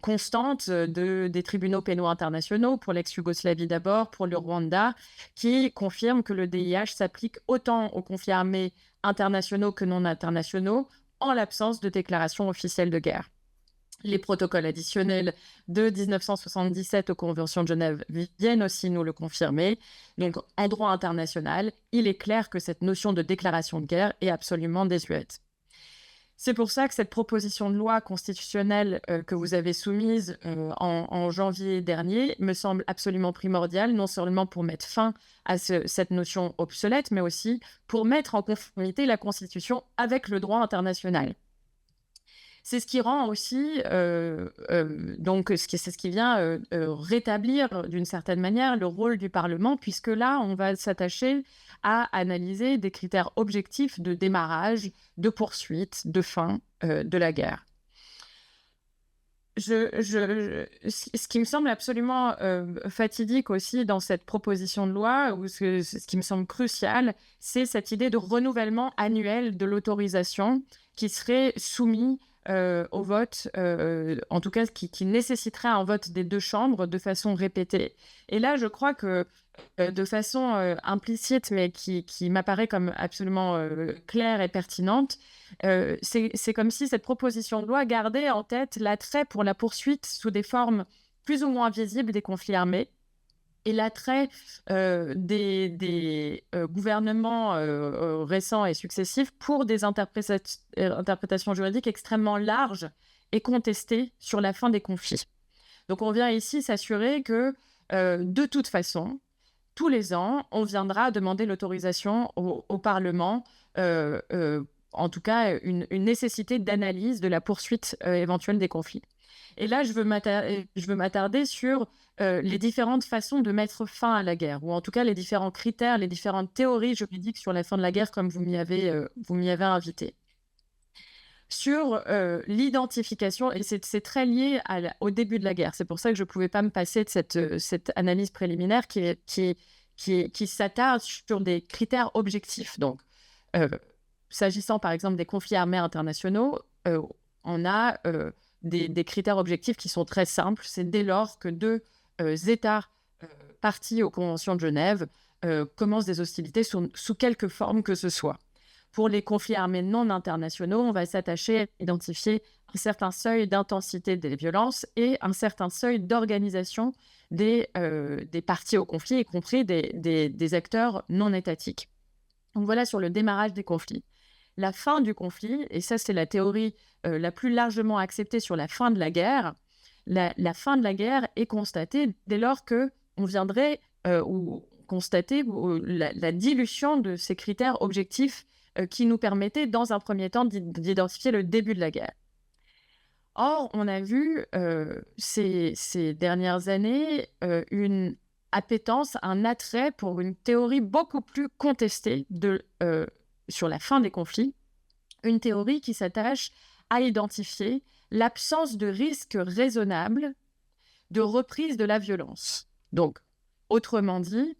constante des tribunaux pénaux internationaux, pour l'ex-Yougoslavie d'abord, pour le Rwanda, qui confirme que le DIH s'applique autant aux conflits armés internationaux que non internationaux, en l'absence de déclaration officielle de guerre. Les protocoles additionnels de 1977 aux conventions de Genève viennent aussi nous le confirmer. Donc, en droit international, il est clair que cette notion de déclaration de guerre est absolument désuète. C'est pour ça que cette proposition de loi constitutionnelle que vous avez soumise en janvier dernier me semble absolument primordiale, non seulement pour mettre fin à cette notion obsolète, mais aussi pour mettre en conformité la Constitution avec le droit international. C'est ce qui rend aussi, c'est ce qui vient rétablir d'une certaine manière le rôle du Parlement, puisque là, on va s'attacher à analyser des critères objectifs de démarrage, de poursuite, de fin de la guerre. Ce qui me semble absolument fatidique aussi dans cette proposition de loi, ou ce qui me semble crucial, c'est cette idée de renouvellement annuel de l'autorisation qui serait soumis au vote, en tout cas qui nécessiterait un vote des deux chambres de façon répétée. Et là, je crois que de façon implicite, mais qui m'apparaît comme absolument claire et pertinente, c'est comme si cette proposition de loi gardait en tête l'attrait pour la poursuite sous des formes plus ou moins visibles des conflits armés, et l'attrait des gouvernements récents et successifs pour des interprétations juridiques extrêmement larges et contestées sur la fin des conflits. Donc on vient ici s'assurer que de toute façon, tous les ans, on viendra demander l'autorisation au Parlement, en tout cas une nécessité d'analyse de la poursuite éventuelle des conflits. Et là, je veux m'attarder sur les différentes façons de mettre fin à la guerre, ou en tout cas les différents critères, les différentes théories juridiques sur la fin de la guerre, comme vous m'y avez invité. Sur l'identification, et c'est très lié au début de la guerre. C'est pour ça que je ne pouvais pas me passer de cette analyse préliminaire qui s'attarde sur des critères objectifs. Donc, s'agissant par exemple des conflits armés internationaux, on a des critères objectifs qui sont très simples. C'est dès lors que deux États partis aux conventions de Genève commencent des hostilités sous quelque forme que ce soit. Pour les conflits armés non internationaux, on va s'attacher à identifier un certain seuil d'intensité des violences et un certain seuil d'organisation des parties au conflit, y compris des acteurs non étatiques. Donc voilà sur le démarrage des conflits. La fin du conflit, et ça c'est la théorie la plus largement acceptée sur la fin de la guerre, la fin de la guerre est constatée dès lors qu'on viendrait constater la dilution de ces critères objectifs qui nous permettait, dans un premier temps, d'identifier le début de la guerre. Or, on a vu ces dernières années une appétence, un attrait pour une théorie beaucoup plus contestée sur la fin des conflits, une théorie qui s'attache à identifier l'absence de risque raisonnable de reprise de la violence. Donc, autrement dit,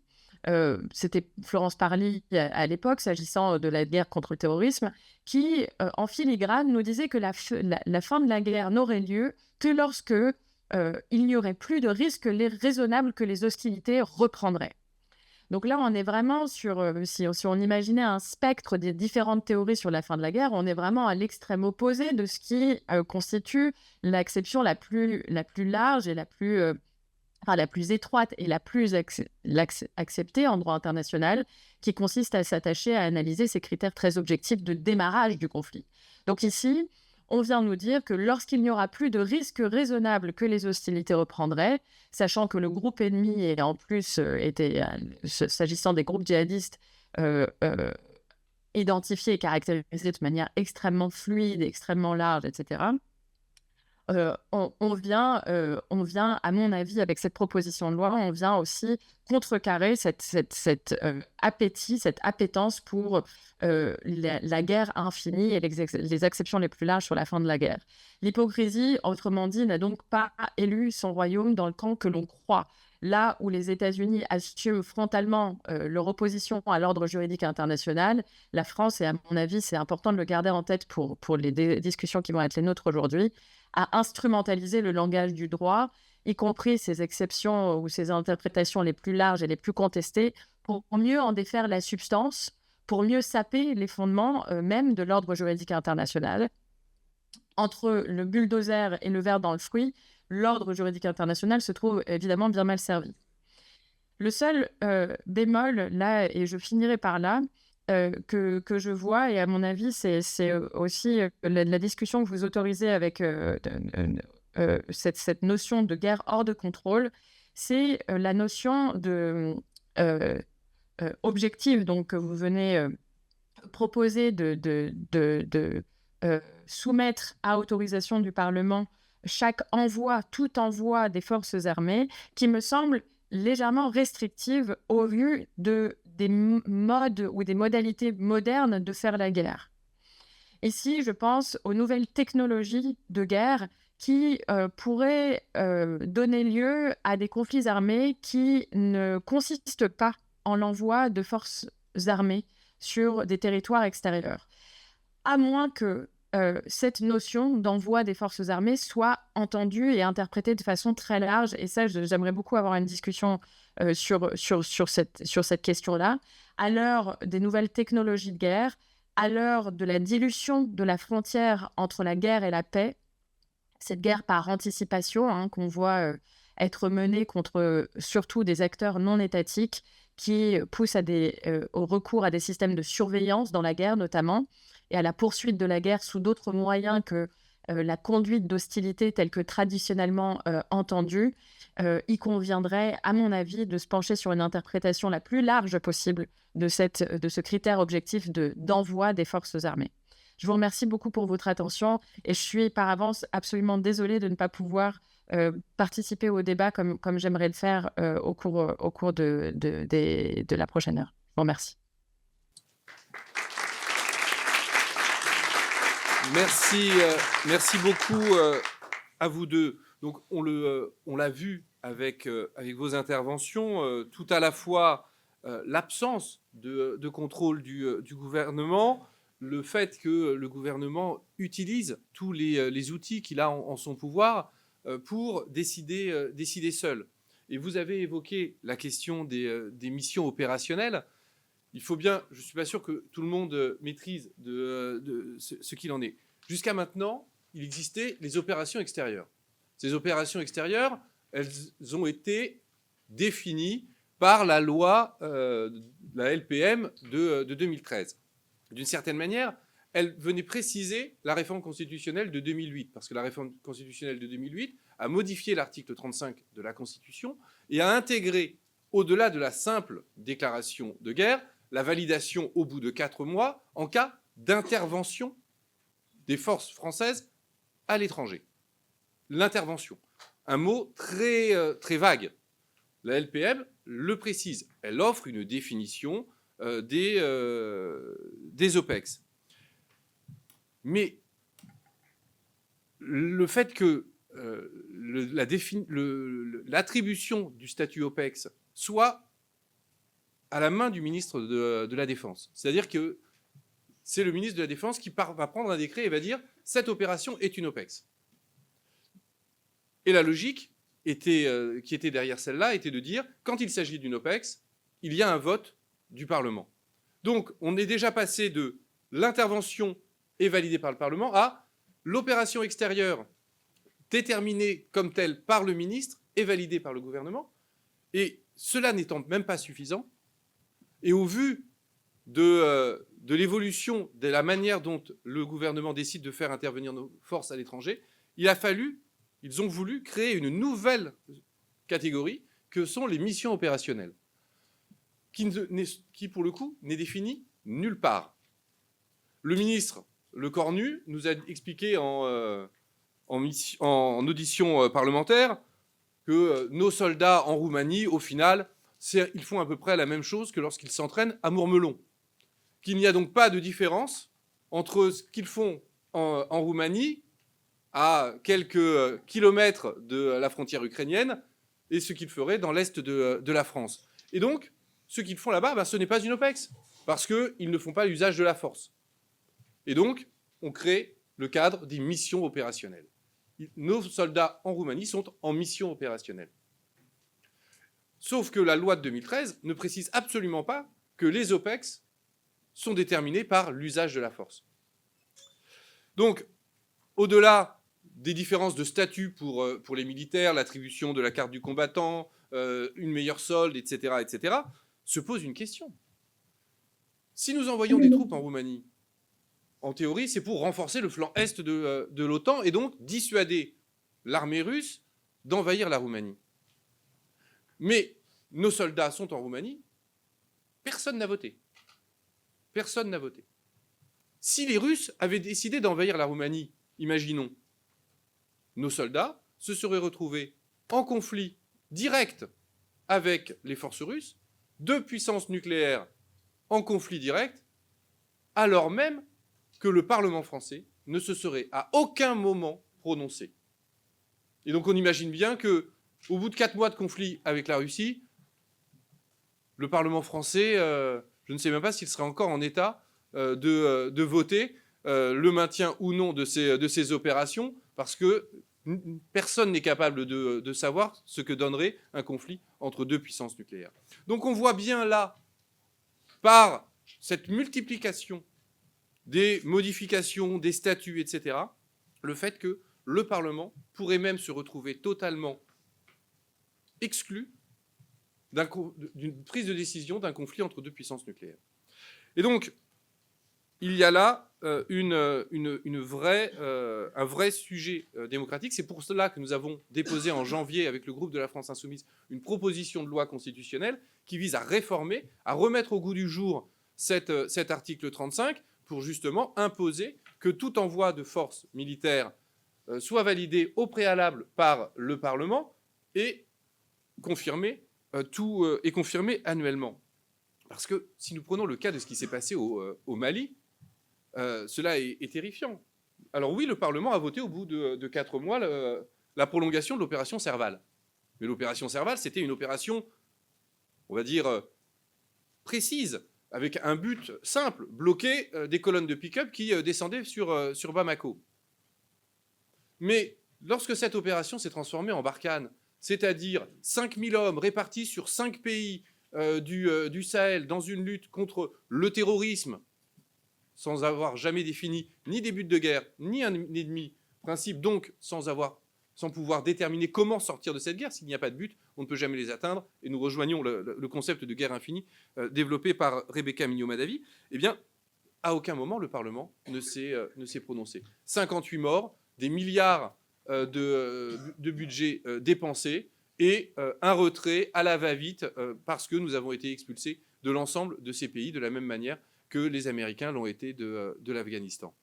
c'était Florence Parly à l'époque, s'agissant de la guerre contre le terrorisme, qui, en filigrane, nous disait que la fin de la guerre n'aurait lieu que lorsque il n'y aurait plus de risque raisonnable que les hostilités reprendraient. Donc là, on est vraiment sur, si on imaginait un spectre des différentes théories sur la fin de la guerre, on est vraiment à l'extrême opposé de ce qui constitue l'acception la plus large et la plus étroite et la plus acceptée en droit international, qui consiste à s'attacher à analyser ces critères très objectifs de démarrage du conflit. Donc ici, on vient nous dire que lorsqu'il n'y aura plus de risque raisonnable que les hostilités reprendraient, sachant que le groupe ennemi et en plus était, s'agissant des groupes djihadistes, identifiés et caractérisés de manière extrêmement fluide, extrêmement large, etc., on vient, à mon avis, avec cette proposition de loi, on vient aussi contrecarrer cet appétit, cette appétence pour la guerre infinie et les acceptions les plus larges sur la fin de la guerre. L'hypocrisie, autrement dit, n'a donc pas élu son royaume dans le camp que l'on croit. Là où les États-Unis assument frontalement leur opposition à l'ordre juridique international, la France, et à mon avis, c'est important de le garder en tête pour les discussions qui vont être les nôtres aujourd'hui, a instrumentalisé le langage du droit, y compris ces exceptions ou ces interprétations les plus larges et les plus contestées, pour mieux en défaire la substance, pour mieux saper les fondements même de l'ordre juridique international. Entre le bulldozer et le ver dans le fruit, l'ordre juridique international se trouve évidemment bien mal servi. Le seul bémol, là, et je finirai par là, que je vois, et à mon avis, c'est aussi la discussion que vous autorisez avec cette notion de guerre hors de contrôle, c'est la notion de objective, donc que vous venez proposer de soumettre à autorisation du Parlement tout envoi des forces armées, qui me semble légèrement restrictive au vu des modes ou des modalités modernes de faire la guerre. Ici, je pense aux nouvelles technologies de guerre qui pourraient donner lieu à des conflits armés qui ne consistent pas en l'envoi de forces armées sur des territoires extérieurs. À moins que cette notion d'envoi des forces armées soit entendue et interprétée de façon très large. Et ça, j'aimerais beaucoup avoir une discussion sur cette question-là. À l'heure des nouvelles technologies de guerre, à l'heure de la dilution de la frontière entre la guerre et la paix, cette guerre par anticipation qu'on voit être menée contre surtout des acteurs non étatiques qui poussent au recours à des systèmes de surveillance dans la guerre notamment, et à la poursuite de la guerre sous d'autres moyens que la conduite d'hostilité telle que traditionnellement entendue. Il conviendrait, à mon avis, de se pencher sur une interprétation la plus large possible de ce critère objectif d'envoi des forces armées. Je vous remercie beaucoup pour votre attention et je suis par avance absolument désolée de ne pas pouvoir participer au débat comme j'aimerais le faire au cours de la prochaine heure. Je vous remercie.
Merci beaucoup à vous deux. Donc on l'a vu avec vos interventions, tout à la fois l'absence de contrôle du gouvernement, le fait que le gouvernement utilise tous les outils qu'il a en son pouvoir pour décider seul. Et vous avez évoqué la question des missions opérationnelles. Il faut bien, je ne suis pas sûr que tout le monde maîtrise ce qu'il en est. Jusqu'à maintenant, il existait les opérations extérieures. Ces opérations extérieures, elles ont été définies par la loi, la LPM de 2013. D'une certaine manière, elle venait préciser la réforme constitutionnelle de 2008, parce que la réforme constitutionnelle de 2008 a modifié l'article 35 de la Constitution et a intégré, au-delà de la simple déclaration de guerre, la validation au bout de 4 mois en cas d'intervention des forces françaises à l'étranger. L'intervention, un mot très, très vague. La LPM le précise. Elle offre une définition des OPEX. Mais le fait que l'attribution du statut OPEX soit à la main du ministre de la Défense. C'est-à-dire que c'est le ministre de la Défense qui va prendre un décret et va dire « cette opération est une OPEX ». Et la logique qui était derrière celle-là était de dire « quand il s'agit d'une OPEX, il y a un vote du Parlement ». Donc on est déjà passé de l'intervention est validée par le Parlement à l'opération extérieure déterminée comme telle par le ministre et validée par le gouvernement. Et cela n'étant même pas suffisant, et au vu de l'évolution de la manière dont le gouvernement décide de faire intervenir nos forces à l'étranger, ils ont voulu créer une nouvelle catégorie que sont les missions opérationnelles, qui pour le coup n'est définie nulle part. Le ministre Le Cornu nous a expliqué en audition parlementaire que nos soldats en Roumanie, au final, ils font à peu près la même chose que lorsqu'ils s'entraînent à Mourmelon. Qu'il n'y a donc pas de différence entre ce qu'ils font en Roumanie, à quelques kilomètres de la frontière ukrainienne, et ce qu'ils feraient dans l'est de la France. Et donc, ce qu'ils font là-bas, ce n'est pas une OPEX, parce qu'ils ne font pas l'usage de la force. Et donc, on crée le cadre des missions opérationnelles. Nos soldats en Roumanie sont en mission opérationnelle. Sauf que la loi de 2013 ne précise absolument pas que les OPEX sont déterminés par l'usage de la force. Donc, au-delà des différences de statut pour les militaires, l'attribution de la carte du combattant, une meilleure solde, etc., etc., se pose une question. Si nous envoyons des troupes en Roumanie, en théorie, c'est pour renforcer le flanc est de l'OTAN et donc dissuader l'armée russe d'envahir la Roumanie. Mais nos soldats sont en Roumanie, personne n'a voté. Personne n'a voté. Si les Russes avaient décidé d'envahir la Roumanie, imaginons, nos soldats se seraient retrouvés en conflit direct avec les forces russes, deux puissances nucléaires en conflit direct, alors même que le Parlement français ne se serait à aucun moment prononcé. Et donc on imagine bien qu'au bout de 4 mois de conflit avec la Russie, le Parlement français, je ne sais même pas s'il serait encore en état de voter le maintien ou non de ces opérations, parce que personne n'est capable de savoir ce que donnerait un conflit entre deux puissances nucléaires. Donc on voit bien là, par cette multiplication des modifications, des statuts, etc., le fait que le Parlement pourrait même se retrouver totalement exclu d'une prise de décision d'un conflit entre deux puissances nucléaires. Et donc, il y a là un vrai sujet démocratique. C'est pour cela que nous avons déposé en janvier, avec le groupe de la France Insoumise, une proposition de loi constitutionnelle qui vise à réformer, à remettre au goût du jour cet article 35 pour justement imposer que tout envoi de forces militaires soit validé au préalable par le Parlement et confirmé annuellement. Parce que si nous prenons le cas de ce qui s'est passé au Mali, cela est terrifiant. Alors oui, le Parlement a voté au bout de 4 mois la prolongation de l'opération Serval. Mais l'opération Serval, c'était une opération, on va dire, précise, avec un but simple, bloquer des colonnes de pick-up qui descendaient sur Bamako. Mais lorsque cette opération s'est transformée en Barkhane, c'est-à-dire 5000 hommes répartis sur 5 pays du Sahel dans une lutte contre le terrorisme, sans avoir jamais défini ni des buts de guerre, ni un ennemi, principe donc sans pouvoir déterminer comment sortir de cette guerre. S'il n'y a pas de but, on ne peut jamais les atteindre, et nous rejoignons le concept de guerre infinie développé par Rebecca Mignot-Madavi. Eh bien, à aucun moment le Parlement ne s'est prononcé. 58 morts, des milliards de budget dépensés, et un retrait à la va-vite parce que nous avons été expulsés de l'ensemble de ces pays de la même manière que les Américains l'ont été de l'Afghanistan.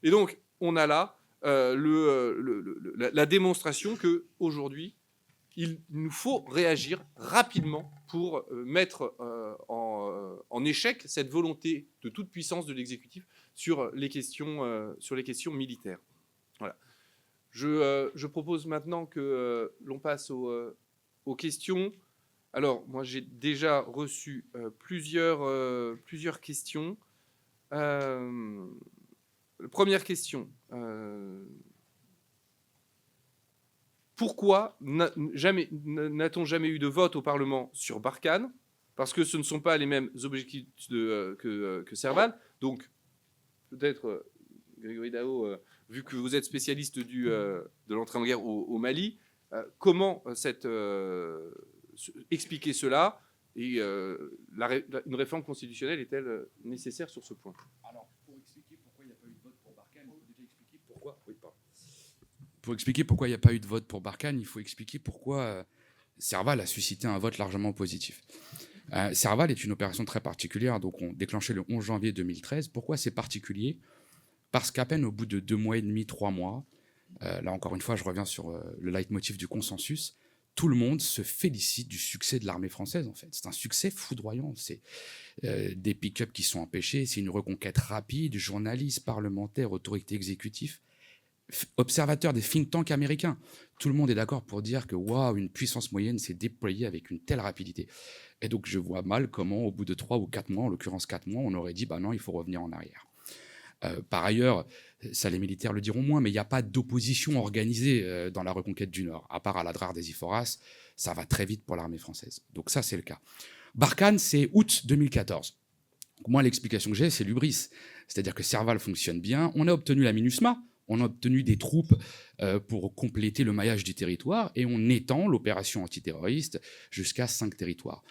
Et donc, on a là la démonstration qu'aujourd'hui, il nous faut réagir rapidement pour mettre en échec cette volonté de toute puissance de l'exécutif sur les questions militaires. Voilà. Je propose maintenant que l'on passe aux questions. Alors, moi, j'ai déjà reçu plusieurs questions. Première question. Pourquoi n'a-t-on jamais eu de vote au Parlement sur Barkhane? Parce que ce ne sont pas les mêmes objectifs que Serval. Donc, peut-être, Grégory Dao, vu que vous êtes spécialiste de l'entrée en guerre au Mali, comment expliquer cela, et une réforme constitutionnelle est-elle nécessaire sur ce point?
Alors, pour expliquer pourquoi il n'y a pas eu de vote pour Barkhane, il faut déjà expliquer pourquoi... Oui, pardon. Pour expliquer pourquoi il n'y a pas eu de vote pour Barkhane, il faut expliquer pourquoi Serval a suscité un vote largement positif. Serval est une opération très particulière, donc on déclenchait le 11 janvier 2013. Pourquoi c'est particulier? Parce qu'à peine au bout de 2 mois et demi, 3 mois, là encore une fois, je reviens sur le leitmotiv du consensus, tout le monde se félicite du succès de l'armée française, en fait. C'est un succès foudroyant. C'est des pick-up qui sont empêchés, c'est une reconquête rapide, journalistes, parlementaires, autorités exécutives, observateurs des think tanks américains. Tout le monde est d'accord pour dire que waouh, une puissance moyenne s'est déployée avec une telle rapidité. Et donc je vois mal comment, au bout de 3 ou 4 mois, en l'occurrence 4 mois, on aurait dit bah non, il faut revenir en arrière. Par ailleurs, ça les militaires le diront moins, mais il n'y a pas d'opposition organisée dans la reconquête du Nord. À part à l'Adrar des Iphoras, ça va très vite pour l'armée française. Donc ça, c'est le cas. Barkhane, c'est août 2014. Donc moi, l'explication que j'ai, c'est l'hubris. C'est-à-dire que Serval fonctionne bien. On a obtenu la MINUSMA, on a obtenu des troupes pour compléter le maillage du territoire, et on étend l'opération antiterroriste jusqu'à 5 territoires.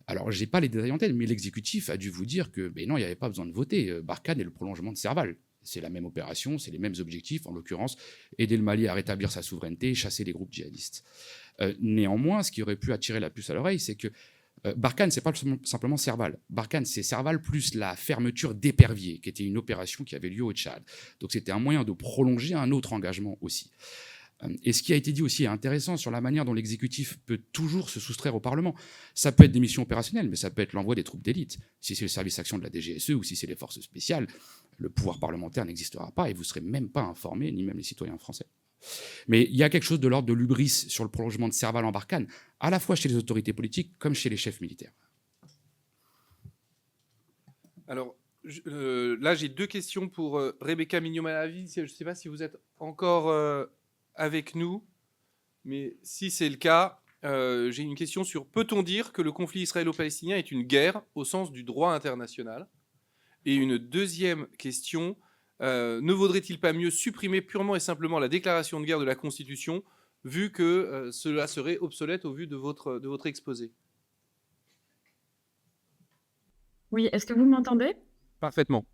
Alors, je n'ai pas les détails en tête, mais l'exécutif a dû vous dire que non, il n'y avait pas besoin de voter. Barkhane est le prolongement de Serval. C'est la même opération, c'est les mêmes objectifs, en l'occurrence, aider le Mali à rétablir sa souveraineté, chasser les groupes djihadistes. Néanmoins, ce qui aurait pu attirer la puce à l'oreille, c'est que Barkhane, ce n'est pas simplement Serval. Barkhane, c'est Serval plus la fermeture d'Épervier, qui était une opération qui avait lieu au Tchad. Donc c'était un moyen de prolonger un autre engagement aussi. Et ce qui a été dit aussi est intéressant sur la manière dont l'exécutif peut toujours se soustraire au Parlement. Ça peut être des missions opérationnelles, mais ça peut être l'envoi des troupes d'élite. Si c'est le service action de la DGSE ou si c'est les forces spéciales, le pouvoir parlementaire n'existera pas et vous ne serez même pas informés, ni même les citoyens français. Mais il y a quelque chose de l'ordre de l'hubris sur le prolongement de Serval en Barkhane, à la fois chez les autorités politiques comme chez les chefs militaires.
Alors, là, j'ai 2 questions pour Rebecca Mignot-Madavi. Je ne sais pas si vous êtes encore avec nous, mais si c'est le cas, j'ai une question sur: peut-on dire que le conflit israélo-palestinien est une guerre au sens du droit international? Et une deuxième question, ne vaudrait-il pas mieux supprimer purement et simplement la déclaration de guerre de la Constitution vu que cela serait obsolète au vu de votre exposé.
Oui, est-ce que vous m'entendez?
Parfaitement.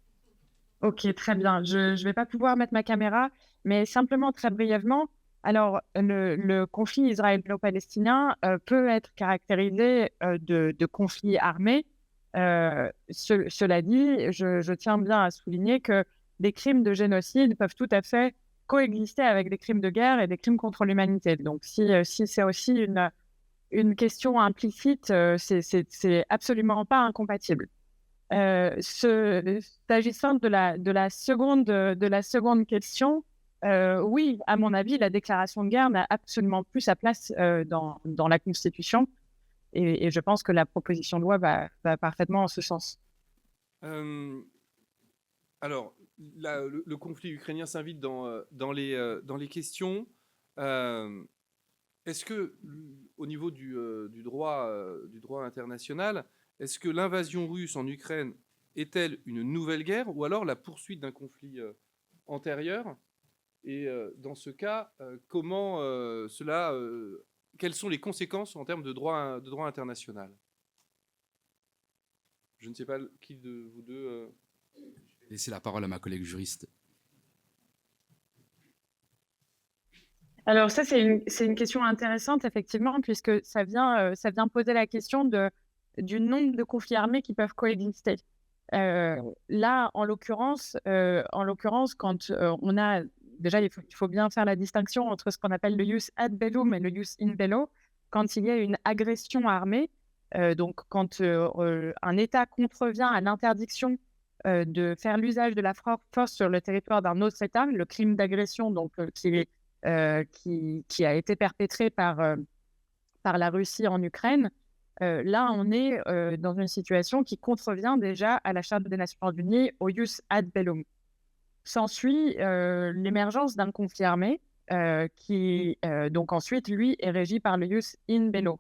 Ok, très bien. Je ne vais pas pouvoir mettre ma caméra, mais simplement très brièvement. Alors, le conflit israélo-palestinien peut être caractérisé de conflit armé. Cela dit, je tiens bien à souligner que des crimes de génocide peuvent tout à fait coexister avec des crimes de guerre et des crimes contre l'humanité. Donc, si c'est aussi une question implicite, c'est absolument pas incompatible. S'agissant de la seconde question, oui, à mon avis, la déclaration de guerre n'a absolument plus sa place dans la Constitution, et je pense que la proposition de loi va parfaitement en ce sens.
Alors, le conflit ukrainien s'invite dans les questions. Est-ce que, au niveau du droit international, est-ce que l'invasion russe en Ukraine est-elle une nouvelle guerre ou alors la poursuite d'un conflit antérieur? Et dans ce cas, quelles sont les conséquences en termes de droit international? Je ne sais pas qui de vous deux.
Je vais laisser la parole à ma collègue juriste.
Alors ça, c'est une question intéressante, effectivement, puisque ça vient poser la question du nombre de conflits armés qui peuvent coexister. Là, en l'occurrence, quand on a... Déjà, il faut bien faire la distinction entre ce qu'on appelle le jus ad bellum et le jus in bello. Quand il y a une agression armée, donc quand un État contrevient à l'interdiction de faire l'usage de la force sur le territoire d'un autre État, le crime d'agression donc qui a été perpétré par la Russie en Ukraine, là, on est dans une situation qui contrevient déjà à la Charte des Nations Unies, au jus ad bellum. S'ensuit l'émergence d'un conflit armé qui, donc ensuite, lui, est régi par le jus in bello.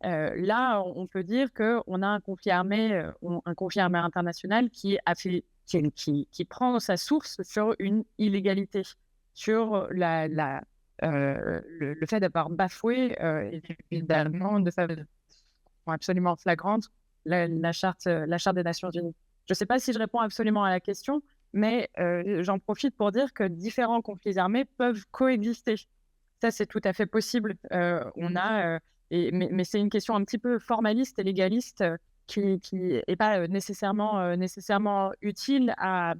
Là, on peut dire qu'on a un conflit armé international qui prend sa source sur une illégalité, sur le fait d'avoir bafoué, évidemment, de façon absolument flagrante, la charte des Nations Unies. Je ne sais pas si je réponds absolument à la question, mais j'en profite pour dire que différents conflits armés peuvent coexister. Ça, c'est tout à fait possible. Mais c'est une question un petit peu formaliste et légaliste qui n'est pas nécessairement utile à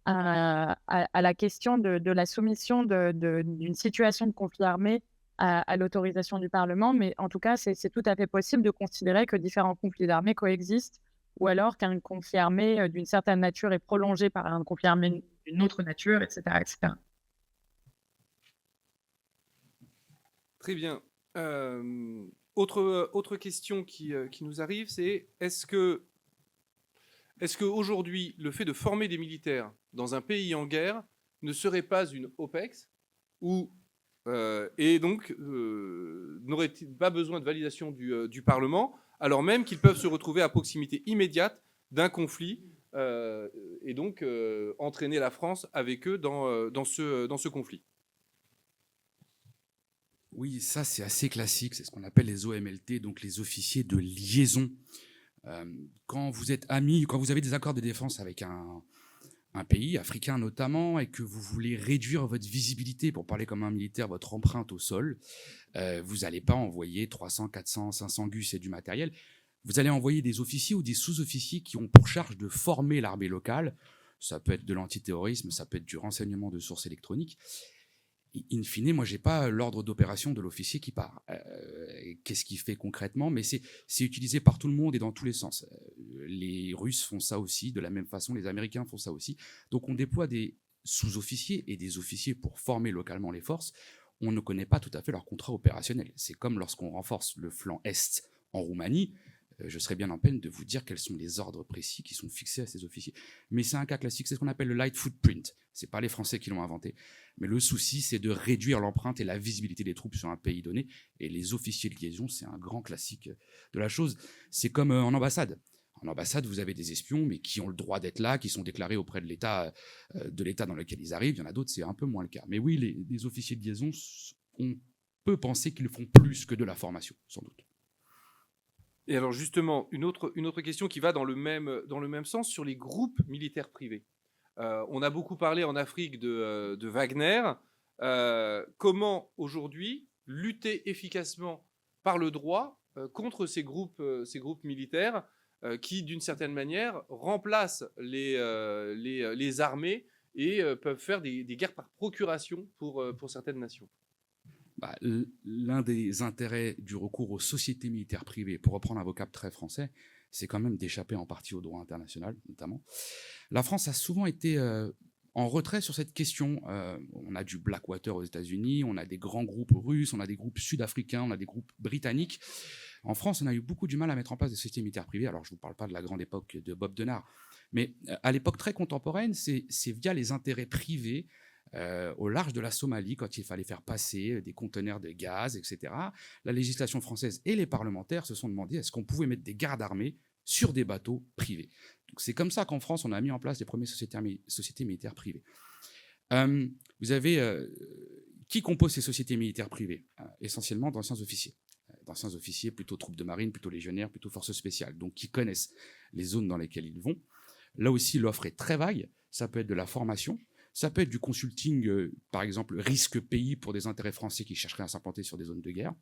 la question de la soumission d'une situation de conflit armé à l'autorisation du Parlement. Mais en tout cas, c'est tout à fait possible de considérer que différents conflits armés coexistent, ou alors qu'un conflit armé d'une certaine nature est prolongé par un conflit armé d'une autre nature, etc. etc.
Très bien. Autre question qui nous arrive, c'est est-ce que aujourd'hui, le fait de former des militaires dans un pays en guerre ne serait pas une OPEX et donc n'aurait-il pas besoin de validation du Parlement, alors même qu'ils peuvent se retrouver à proximité immédiate d'un conflit et donc entraîner la France avec eux dans ce conflit?
Oui, ça c'est assez classique, c'est ce qu'on appelle les OMLT, donc les officiers de liaison. Quand vous êtes amis, quand vous avez des accords de défense avec un pays, africain notamment, et que vous voulez réduire votre visibilité, pour parler comme un militaire, votre empreinte au sol, vous n'allez pas envoyer 300, 400, 500 gus et du matériel. Vous allez envoyer des officiers ou des sous-officiers qui ont pour charge de former l'armée locale. Ça peut être de l'antiterrorisme, ça peut être du renseignement de sources électroniques. In fine, moi, je n'ai pas l'ordre d'opération de l'officier qui part. Qu'est-ce qu'il fait concrètement? Mais c'est utilisé par tout le monde et dans tous les sens. Les Russes font ça aussi, de la même façon, les Américains font ça aussi. Donc, on déploie des sous-officiers et des officiers pour former localement les forces. On ne connaît pas tout à fait leur contrat opérationnel. C'est comme lorsqu'on renforce le flanc Est en Roumanie. Je serais bien en peine de vous dire quels sont les ordres précis qui sont fixés à ces officiers. Mais c'est un cas classique, c'est ce qu'on appelle le light footprint. Ce n'est pas les Français qui l'ont inventé. Mais le souci, c'est de réduire l'empreinte et la visibilité des troupes sur un pays donné. Et les officiers de liaison, c'est un grand classique de la chose. C'est comme en ambassade. En ambassade, vous avez des espions, mais qui ont le droit d'être là, qui sont déclarés auprès de l'État dans lequel ils arrivent. Il y en a d'autres, c'est un peu moins le cas. Mais oui, les officiers de liaison ont peut penser qu'ils font plus que de la formation, sans doute.
Et alors justement, une autre question qui va dans le même sens sur les groupes militaires privés. On a beaucoup parlé en Afrique de Wagner. Comment aujourd'hui lutter efficacement par le droit contre ces groupes militaires qui, d'une certaine manière, remplacent les armées et peuvent faire des guerres par procuration pour certaines nations?
L'un des intérêts du recours aux sociétés militaires privées, pour reprendre un vocable très français, c'est quand même d'échapper en partie au droit international, notamment. La France a souvent été en retrait sur cette question. On a du Blackwater aux États-Unis, on a des grands groupes russes, on a des groupes sud-africains, on a des groupes britanniques. En France, on a eu beaucoup du mal à mettre en place des sociétés militaires privées. Alors, je ne vous parle pas de la grande époque de Bob Denard, mais à l'époque très contemporaine, c'est via les intérêts privés au large de la Somalie, quand il fallait faire passer des conteneurs de gaz, etc. La législation française et les parlementaires se sont demandé est-ce qu'on pouvait mettre des gardes armés sur des bateaux privés. C'est comme ça qu'en France, on a mis en place les premières sociétés militaires privées. Vous avez qui compose ces sociétés militaires privées essentiellement d'anciens officiers. D'anciens officiers, plutôt troupes de marine, plutôt légionnaires, plutôt forces spéciales, donc qui connaissent les zones dans lesquelles ils vont. Là aussi, l'offre est très vague. Ça peut être de la formation, ça peut être du consulting, par exemple, risque pays pour des intérêts français qui chercheraient à s'implanter sur des zones de guerre.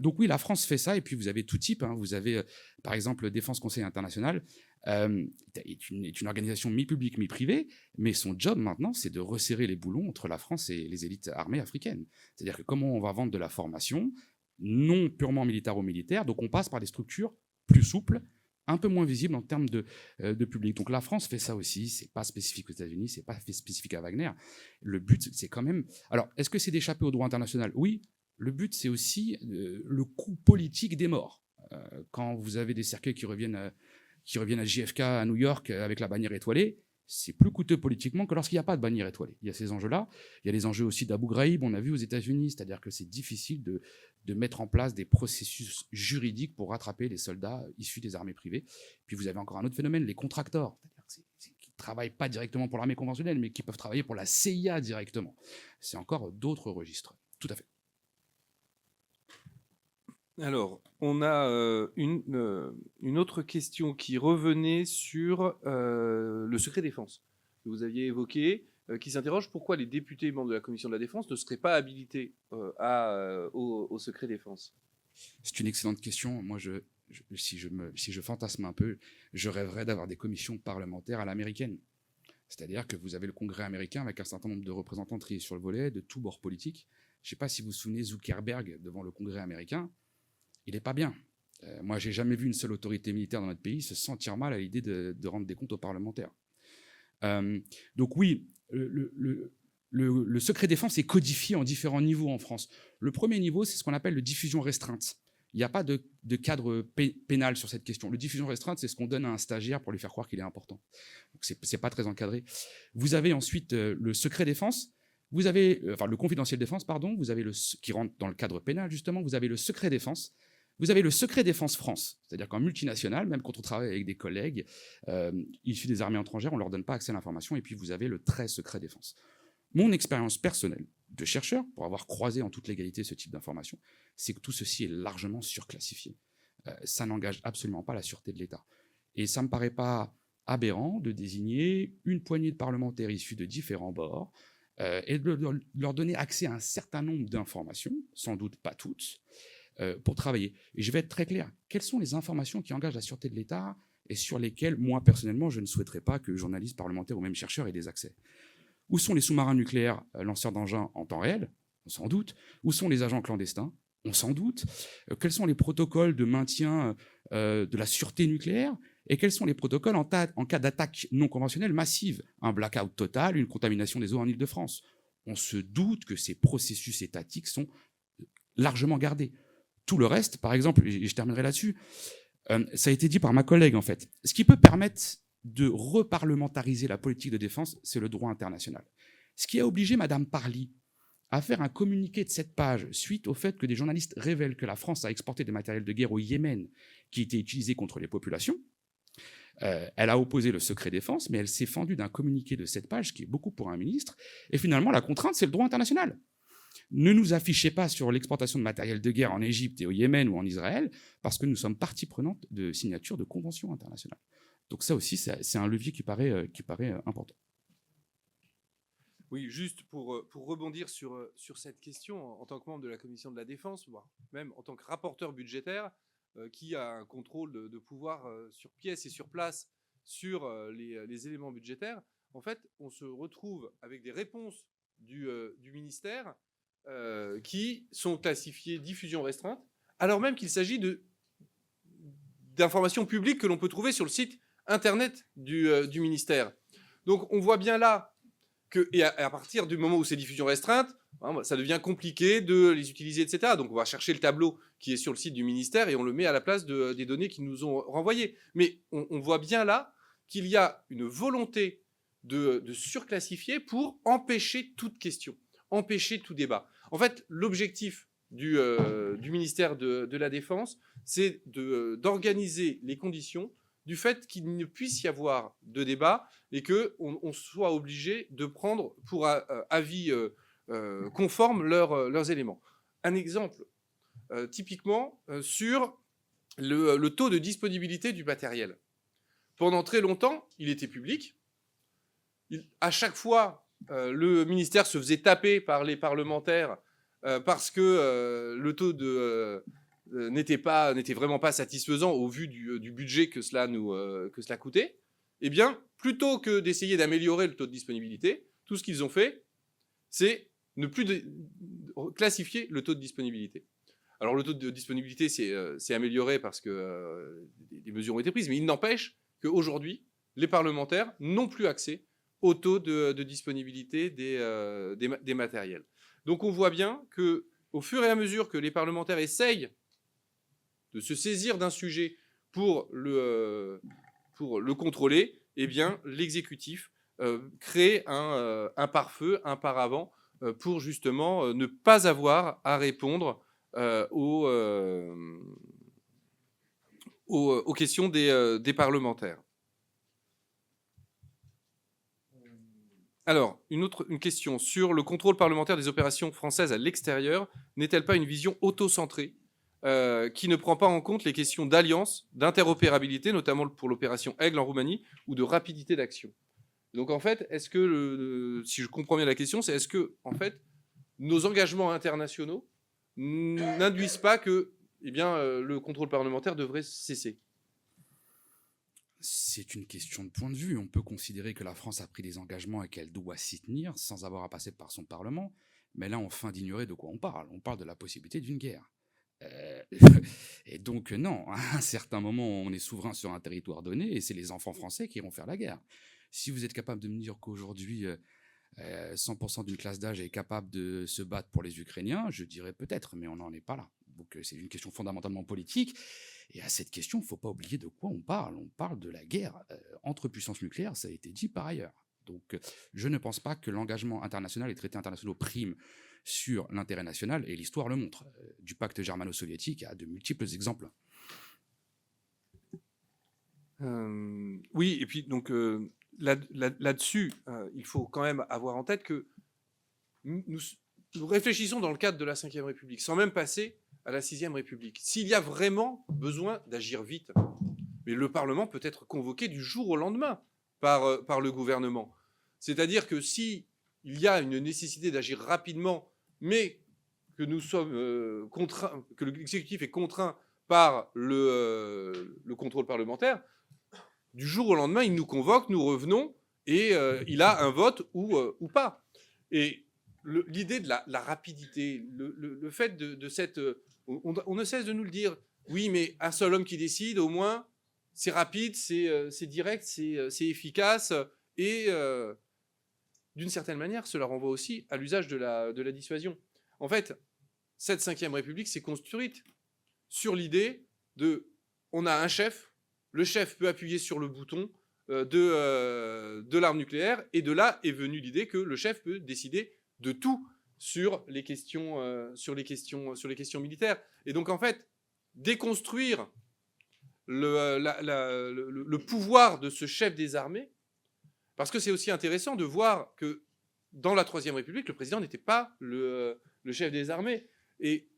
Donc oui, la France fait ça, et puis vous avez tout type. Vous avez, par exemple, Défense Conseil International, est une organisation mi-publique, mi-privée, mais son job maintenant, c'est de resserrer les boulons entre la France et les élites armées africaines. C'est-à-dire que comment on va vendre de la formation, non purement militaro-militaire, donc on passe par des structures plus souples, un peu moins visible en termes de public. Donc la France fait ça aussi, c'est pas spécifique aux États-Unis, c'est pas spécifique à Wagner. Le but, c'est quand même... Alors, est-ce que c'est d'échapper au droit international? Oui. Le but, c'est aussi le coût politique des morts. Quand vous avez des cercueils qui reviennent à JFK, à New York, avec la bannière étoilée, c'est plus coûteux politiquement que lorsqu'il n'y a pas de bannière étoilée. Il y a ces enjeux-là. Il y a les enjeux aussi d'Abu Ghraib, on a vu aux États-Unis, c'est-à-dire que c'est difficile de mettre en place des processus juridiques pour rattraper les soldats issus des armées privées. Puis vous avez encore un autre phénomène, les contracteurs, c'est-à-dire qui ne travaillent pas directement pour l'armée conventionnelle, mais qui peuvent travailler pour la CIA directement. C'est encore d'autres registres. Tout à fait.
Alors, on a une autre question qui revenait sur le secret défense que vous aviez évoqué, qui s'interroge pourquoi les députés membres de la Commission de la Défense ne seraient pas habilités au secret défense.
C'est une excellente question. Moi, si je fantasme un peu, je rêverais d'avoir des commissions parlementaires à l'américaine. C'est-à-dire que vous avez le Congrès américain avec un certain nombre de représentants triés sur le volet, de tous bords politiques. Je ne sais pas si vous vous souvenez Zuckerberg devant le Congrès américain. Il n'est pas bien. Moi, j'ai jamais vu une seule autorité militaire dans notre pays se sentir mal à l'idée de rendre des comptes aux parlementaires. Donc oui, le secret défense est codifié en différents niveaux en France. Le premier niveau, c'est ce qu'on appelle le diffusion restreinte. Il n'y a pas de cadre pénal sur cette question. Le diffusion restreinte, c'est ce qu'on donne à un stagiaire pour lui faire croire qu'il est important. Donc c'est pas très encadré. Vous avez ensuite le secret défense. Vous avez, le confidentiel défense, pardon. Vous avez qui rentre dans le cadre pénal justement. Vous avez le secret défense. Vous avez le secret défense France, c'est-à-dire qu'en multinational, même quand on travaille avec des collègues issus des armées étrangères, on ne leur donne pas accès à l'information. Et puis vous avez le très secret défense. Mon expérience personnelle de chercheur, pour avoir croisé en toute légalité ce type d'information, c'est que tout ceci est largement surclassifié. Ça n'engage absolument pas la sûreté de l'État. Et ça ne me paraît pas aberrant de désigner une poignée de parlementaires issus de différents bords et de leur donner accès à un certain nombre d'informations, sans doute pas toutes, pour travailler. Et je vais être très clair, quelles sont les informations qui engagent la sûreté de l'État et sur lesquelles, moi, personnellement, je ne souhaiterais pas que journalistes, parlementaires ou même chercheurs aient des accès? Où sont les sous-marins nucléaires lanceurs d'engins en temps réel? On s'en doute. Où sont les agents clandestins? On s'en doute. Quels sont les protocoles de maintien de la sûreté nucléaire? Et quels sont les protocoles en cas d'attaque non conventionnelle massive? Un blackout total, une contamination des eaux en Île-de-France. On se doute que ces processus étatiques sont largement gardés. Tout le reste, par exemple, et je terminerai là-dessus, ça a été dit par ma collègue en fait, ce qui peut permettre de reparlementariser la politique de défense, c'est le droit international. Ce qui a obligé Madame Parly à faire un communiqué de 7 pages suite au fait que des journalistes révèlent que la France a exporté des matériels de guerre au Yémen qui étaient utilisés contre les populations. Elle a opposé le secret défense, mais elle s'est fendue d'un communiqué de 7 pages, qui est beaucoup pour un ministre, et finalement la contrainte, c'est le droit international. Ne nous affichez pas sur l'exportation de matériel de guerre en Égypte et au Yémen ou en Israël, parce que nous sommes partie prenante de signature de conventions internationales. Donc ça aussi, c'est un levier qui paraît important.
Oui, juste pour rebondir sur cette question, en tant que membre de la Commission de la Défense, voire même en tant que rapporteur budgétaire, qui a un contrôle de pouvoir sur pièce et sur place sur les éléments budgétaires, en fait, on se retrouve avec des réponses du ministère qui sont classifiées diffusion restreinte, alors même qu'il s'agit d'informations publiques que l'on peut trouver sur le site internet du ministère. Donc on voit bien là et à partir du moment où c'est diffusion restreinte, ça devient compliqué de les utiliser, etc. Donc on va chercher le tableau qui est sur le site du ministère et on le met à la place des données qu'ils nous ont renvoyées. Mais on voit bien là qu'il y a une volonté de surclassifier pour empêcher toute question, empêcher tout débat. En fait, l'objectif du ministère de la Défense, c'est d'organiser les conditions du fait qu'il ne puisse y avoir de débat et qu'on soit obligé de prendre pour avis conforme leurs éléments. Un exemple, typiquement, sur le taux de disponibilité du matériel. Pendant très longtemps, il était public. À chaque fois, le ministère se faisait taper par les parlementaires parce que le taux n'était vraiment pas satisfaisant au vu du budget que cela coûtait. Eh bien, plutôt que d'essayer d'améliorer le taux de disponibilité, tout ce qu'ils ont fait, c'est ne plus classifier le taux de disponibilité. Alors, le taux de disponibilité s'est amélioré parce que des mesures ont été prises, mais il n'empêche qu'aujourd'hui, les parlementaires n'ont plus accès au taux de disponibilité des matériels. Donc, on voit bien qu'au fur et à mesure que les parlementaires essayent de se saisir d'un sujet pour le contrôler, eh bien, l'exécutif crée un pare-feu, un paravent pour justement ne pas avoir à répondre aux questions des parlementaires. Alors, une question sur le contrôle parlementaire des opérations françaises à l'extérieur. N'est-elle pas une vision auto-centrée qui ne prend pas en compte les questions d'alliance, d'interopérabilité, notamment pour l'opération Aigle en Roumanie, ou de rapidité d'action? Donc en fait, est-ce que, si je comprends bien la question, c'est est-ce que en fait, nos engagements internationaux n'induisent pas que le contrôle parlementaire devrait cesser?
C'est une question de point de vue. On peut considérer que la France a pris des engagements et qu'elle doit s'y tenir sans avoir à passer par son Parlement. Mais là, on feint d'ignorer de quoi on parle. On parle de la possibilité d'une guerre. Et donc, non, à un certain moment, on est souverain sur un territoire donné et c'est les enfants français qui iront faire la guerre. Si vous êtes capable de me dire qu'aujourd'hui, 100% d'une classe d'âge est capable de se battre pour les Ukrainiens, je dirais peut-être, mais on n'en est pas là. Donc, c'est une question fondamentalement politique. Et à cette question, il ne faut pas oublier de quoi on parle. On parle de la guerre entre puissances nucléaires, ça a été dit par ailleurs. Donc, je ne pense pas que l'engagement international et les traités internationaux priment sur l'intérêt national, et l'histoire le montre. Du pacte germano-soviétique à de multiples exemples.
Oui, et puis donc là-dessus, il faut quand même avoir en tête que nous réfléchissons dans le cadre de la Ve République, sans même passer à la Sixième République. S'il y a vraiment besoin d'agir vite, mais le Parlement peut être convoqué du jour au lendemain par le gouvernement. C'est-à-dire que s'il y a une nécessité d'agir rapidement, mais que nous sommes contraints, que l'exécutif est contraint par le contrôle parlementaire, du jour au lendemain, il nous convoque, nous revenons, et il a un vote ou pas. Et l'idée de la rapidité, le fait de cette... On ne cesse de nous le dire, oui, mais un seul homme qui décide, au moins, c'est rapide, c'est direct, c'est efficace, et d'une certaine manière, cela renvoie aussi à l'usage de la dissuasion. En fait, cette Ve République s'est construite sur l'idée on a un chef, le chef peut appuyer sur le bouton de l'arme nucléaire, et de là est venue l'idée que le chef peut décider de tout sur les questions militaires. Et donc, en fait, déconstruire le pouvoir de ce chef des armées, parce que c'est aussi intéressant de voir que dans la Troisième République, le président n'était pas le le chef des armées. Et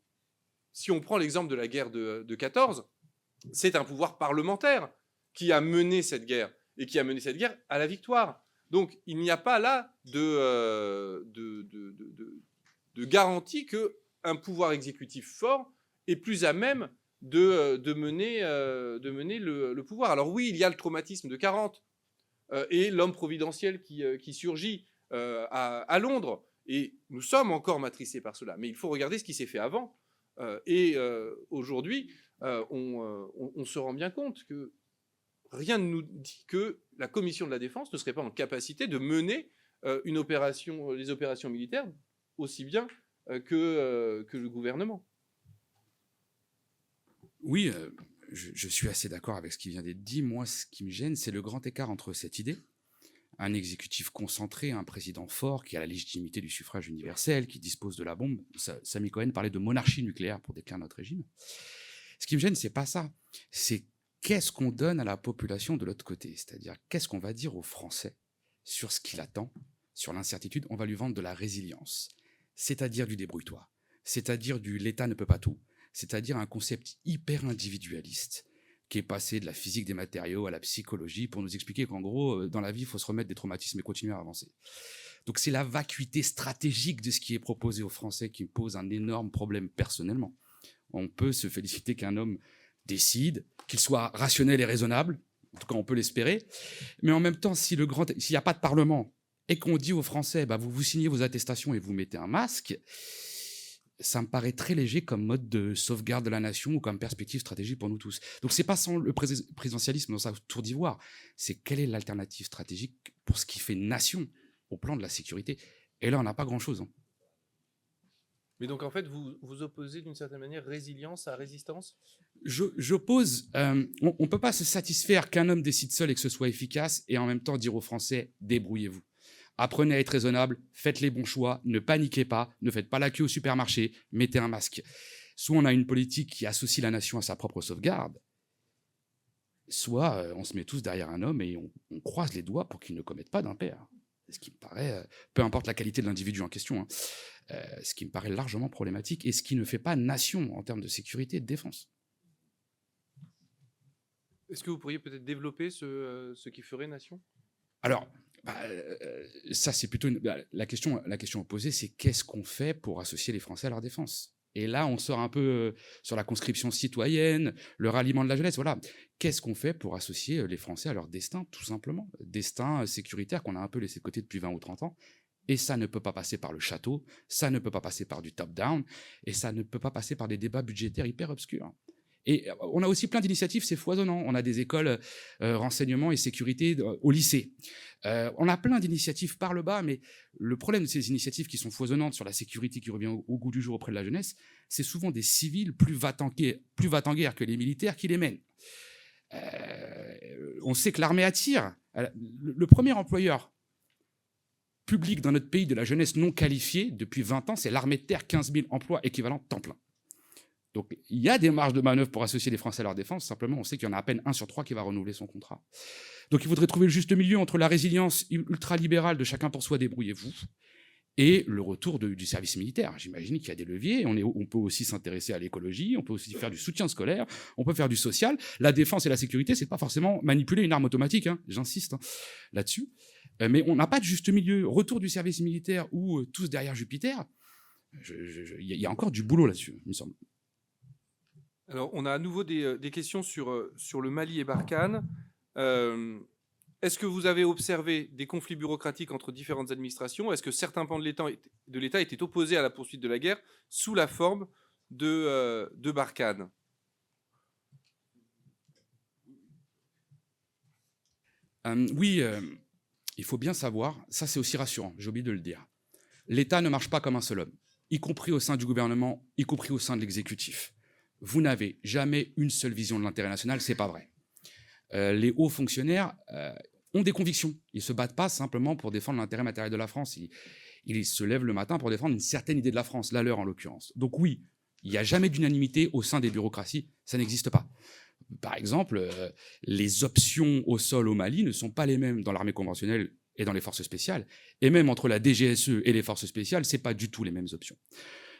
si on prend l'exemple de la guerre de 14, c'est un pouvoir parlementaire qui a mené cette guerre, et qui a mené cette guerre à la victoire. Donc il n'y a pas là de garantie qu'un pouvoir exécutif fort est plus à même de mener le pouvoir. Alors oui, il y a le traumatisme de 40 et l'homme providentiel qui surgit à Londres. Et nous sommes encore matricés par cela. Mais il faut regarder ce qui s'est fait avant. Aujourd'hui, on se rend bien compte que rien ne nous dit que la commission de la défense ne serait pas en capacité de mener les opérations militaires aussi bien que le gouvernement.
Oui, je suis assez d'accord avec ce qui vient d'être dit. Moi, ce qui me gêne, c'est le grand écart entre cette idée, un exécutif concentré, un président fort qui a la légitimité du suffrage universel, qui dispose de la bombe. Sami Cohen parlait de monarchie nucléaire pour décrire notre régime. Ce qui me gêne, c'est pas ça. C'est qu'est-ce qu'on donne à la population de l'autre côté. C'est-à-dire, qu'est-ce qu'on va dire aux Français sur ce qu'il attend, sur l'incertitude. On va lui vendre de la résilience, c'est-à-dire du débrouille-toi, c'est-à-dire du « l'État ne peut pas tout », c'est-à-dire un concept hyper individualiste qui est passé de la physique des matériaux à la psychologie pour nous expliquer qu'en gros, dans la vie, il faut se remettre des traumatismes et continuer à avancer. Donc c'est la vacuité stratégique de ce qui est proposé aux Français qui pose un énorme problème personnellement. On peut se féliciter qu'un homme décide, qu'il soit rationnel et raisonnable, en tout cas on peut l'espérer, mais en même temps, s'il n'y a pas de Parlement et qu'on dit aux Français, bah, vous signez vos attestations et vous mettez un masque, ça me paraît très léger comme mode de sauvegarde de la nation ou comme perspective stratégique pour nous tous. Donc c'est pas sans le présidentialisme dans sa tour d'ivoire, c'est quelle est l'alternative stratégique pour ce qui fait nation au plan de la sécurité. Et là, on n'a pas grand-chose. Hein.
Mais donc en fait, vous opposez d'une certaine manière résilience à résistance ?
J'oppose, on ne peut pas se satisfaire qu'un homme décide seul et que ce soit efficace et en même temps dire aux Français, débrouillez-vous. Apprenez à être raisonnable, faites les bons choix, ne paniquez pas, ne faites pas la queue au supermarché, mettez un masque. Soit on a une politique qui associe la nation à sa propre sauvegarde, soit on se met tous derrière un homme et on croise les doigts pour qu'il ne commette pas d'impair. Ce qui me paraît, peu importe la qualité de l'individu en question, ce qui me paraît largement problématique et ce qui ne fait pas nation en termes de sécurité et de défense.
Est-ce que vous pourriez peut-être développer ce qui ferait nation ?
Alors, ça c'est plutôt la question posée, c'est qu'est-ce qu'on fait pour associer les Français à leur défense ? Et là, on sort un peu sur la conscription citoyenne, le ralliement de la jeunesse. Voilà, qu'est-ce qu'on fait pour associer les Français à leur destin, tout simplement, destin sécuritaire qu'on a un peu laissé de côté depuis 20 ou 30 ans. Et ça ne peut pas passer par le château, ça ne peut pas passer par du top-down, et ça ne peut pas passer par des débats budgétaires hyper obscurs. Et on a aussi plein d'initiatives, c'est foisonnant. On a des écoles renseignement et sécurité au lycée. On a plein d'initiatives par le bas, mais le problème de ces initiatives qui sont foisonnantes sur la sécurité qui revient au goût du jour auprès de la jeunesse, c'est souvent des civils plus va-t-en-guerre que les militaires qui les mènent. On sait que l'armée attire. Le premier employeur public dans notre pays de la jeunesse non qualifiée depuis 20 ans, c'est l'armée de terre, 15 000 emplois équivalents temps plein. Donc, il y a des marges de manœuvre pour associer les Français à leur défense. Simplement, on sait qu'il y en a à peine 1 sur 3 qui va renouveler son contrat. Donc, il faudrait trouver le juste milieu entre la résilience ultralibérale de chacun pour soi, débrouillez-vous, et le retour du service militaire. J'imagine qu'il y a des leviers. On peut aussi s'intéresser à l'écologie, on peut aussi faire du soutien scolaire, on peut faire du social. La défense et la sécurité, c'est pas forcément manipuler une arme automatique, hein, j'insiste là-dessus. Mais on n'a pas de juste milieu. Retour du service militaire ou tous derrière Jupiter, il y a encore du boulot là-dessus, il me semble.
Alors, on a à nouveau des questions sur le Mali et Barkhane. Est-ce que vous avez observé des conflits bureaucratiques entre différentes administrations ? Est-ce que certains pans de l'État étaient opposés à la poursuite de la guerre sous la forme de Barkhane ?
Oui, il faut bien savoir, ça c'est aussi rassurant, j'ai oublié de le dire. L'État ne marche pas comme un seul homme, y compris au sein du gouvernement, y compris au sein de l'exécutif. Vous n'avez jamais une seule vision de l'intérêt national, c'est pas vrai. Les hauts fonctionnaires ont des convictions. Ils ne se battent pas simplement pour défendre l'intérêt matériel de la France. Ils se lèvent le matin pour défendre une certaine idée de la France, la leur en l'occurrence. Donc oui, il n'y a jamais d'unanimité au sein des bureaucraties, ça n'existe pas. Par exemple, les options au sol au Mali ne sont pas les mêmes dans l'armée conventionnelle et dans les forces spéciales. Et même entre la DGSE et les forces spéciales, ce n'est pas du tout les mêmes options.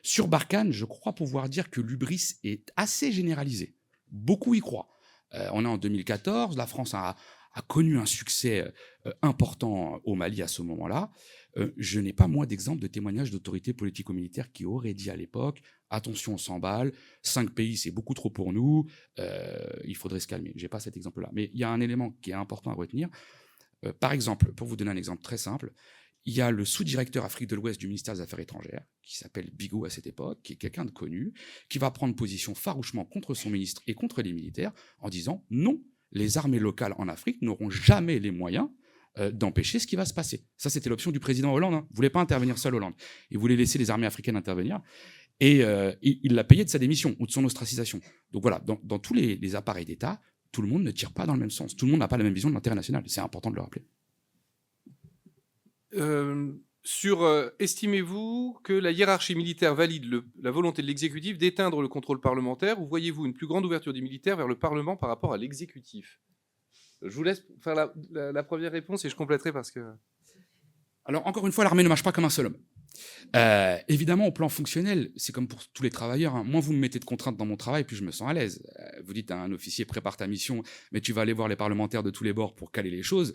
Sur Barkhane, je crois pouvoir dire que l'hubris est assez généralisé. Beaucoup y croient. On est en 2014, la France a connu un succès important au Mali à ce moment-là. Je n'ai pas moins d'exemples de témoignages d'autorités politico-militaires qui auraient dit à l'époque « Attention, on s'emballe, 5 pays, c'est beaucoup trop pour nous, il faudrait se calmer ». Je n'ai pas cet exemple-là. Mais il y a un élément qui est important à retenir. Par exemple, pour vous donner un exemple très simple, il y a le sous-directeur Afrique de l'Ouest du ministère des Affaires étrangères, qui s'appelle Bigot à cette époque, qui est quelqu'un de connu, qui va prendre position farouchement contre son ministre et contre les militaires en disant « Non, les armées locales en Afrique n'auront jamais les moyens d'empêcher ce qui va se passer ». Ça, c'était l'option du président Hollande. Hein. Il ne voulait pas intervenir seul, Hollande. Il voulait laisser les armées africaines intervenir. Et il l'a payé de sa démission ou de son ostracisation. Donc voilà, dans tous les appareils d'État, tout le monde ne tire pas dans le même sens. Tout le monde n'a pas la même vision de l'intérêt national. C'est important de le rappeler.
Estimez-vous que la hiérarchie militaire valide la volonté de l'exécutif d'éteindre le contrôle parlementaire, ou voyez-vous une plus grande ouverture des militaires vers le Parlement par rapport à l'exécutif? Je vous laisse faire la première réponse et je compléterai parce que...
Alors, encore une fois, l'armée ne marche pas comme un seul homme. Évidemment, au plan fonctionnel, c'est comme pour tous les travailleurs. Hein. Moins vous me mettez de contraintes dans mon travail, plus je me sens à l'aise. Vous dites à un officier, prépare ta mission, mais tu vas aller voir les parlementaires de tous les bords pour caler les choses.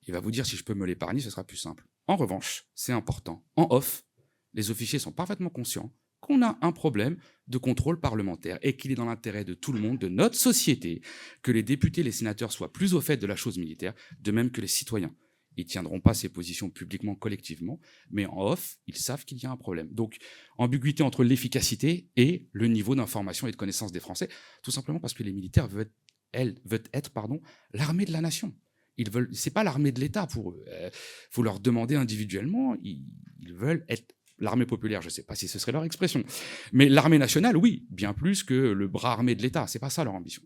Il va vous dire, si je peux me l'épargner, ce sera plus simple. En revanche, c'est important, en off, les officiers sont parfaitement conscients qu'on a un problème de contrôle parlementaire et qu'il est dans l'intérêt de tout le monde, de notre société, que les députés, les sénateurs soient plus au fait de la chose militaire, de même que les citoyens. Ils ne tiendront pas ces positions publiquement, collectivement, mais en off, ils savent qu'il y a un problème. Donc, ambiguïté entre l'efficacité et le niveau d'information et de connaissance des Français, tout simplement parce que les militaires veulent être l'armée de la nation. C'est pas l'armée de l'État pour eux. Faut leur demander individuellement. Ils veulent être l'armée populaire. Je ne sais pas si ce serait leur expression, mais l'armée nationale, oui, bien plus que le bras armé de l'État. C'est pas ça leur ambition.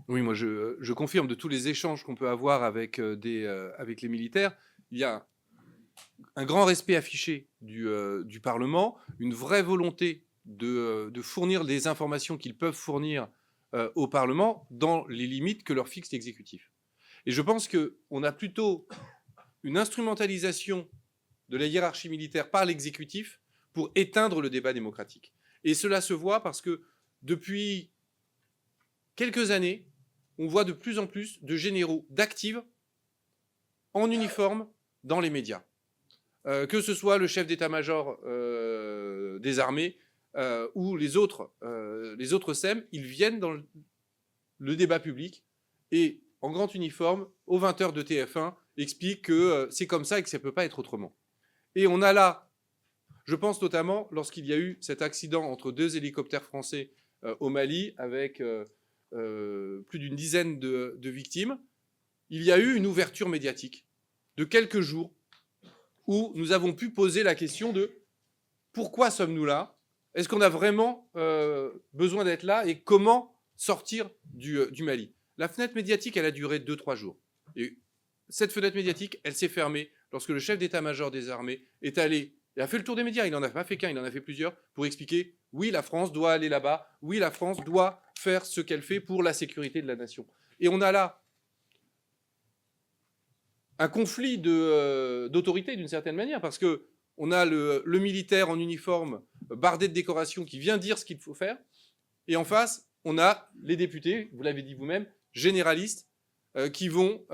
Oui, moi je confirme de tous les échanges qu'on peut avoir avec les militaires, il y a un grand respect affiché du Parlement, une vraie volonté de fournir des informations qu'ils peuvent fournir au Parlement dans les limites que leur fixe l'exécutif. Et je pense qu'on a plutôt une instrumentalisation de la hiérarchie militaire par l'exécutif pour éteindre le débat démocratique. Et cela se voit parce que depuis quelques années, on voit de plus en plus de généraux d'active en uniforme dans les médias. Que ce soit le chef d'état-major des armées ou les autres SEM, ils viennent dans le débat public et en grand uniforme, aux 20h de TF1, expliquent que c'est comme ça et que ça ne peut pas être autrement. Et on a là, je pense notamment lorsqu'il y a eu cet accident entre 2 hélicoptères français au Mali avec plus d'une dizaine de victimes, il y a eu une ouverture médiatique de quelques jours où nous avons pu poser la question de pourquoi sommes-nous là? Est-ce qu'on a vraiment besoin d'être là? Et comment sortir du Mali? La fenêtre médiatique, elle a duré 2-3 jours. Et cette fenêtre médiatique, elle s'est fermée lorsque le chef d'état-major des armées est allé, il a fait le tour des médias, il n'en a pas fait qu'un, il en a fait plusieurs, pour expliquer, oui, la France doit aller là-bas, oui, la France doit faire ce qu'elle fait pour la sécurité de la nation. Et on a là un conflit d'autorité d'une certaine manière, parce qu'on a le militaire en uniforme, bardé de décorations, qui vient dire ce qu'il faut faire, et en face, on a les députés, vous l'avez dit vous-même, généralistes, qui vont,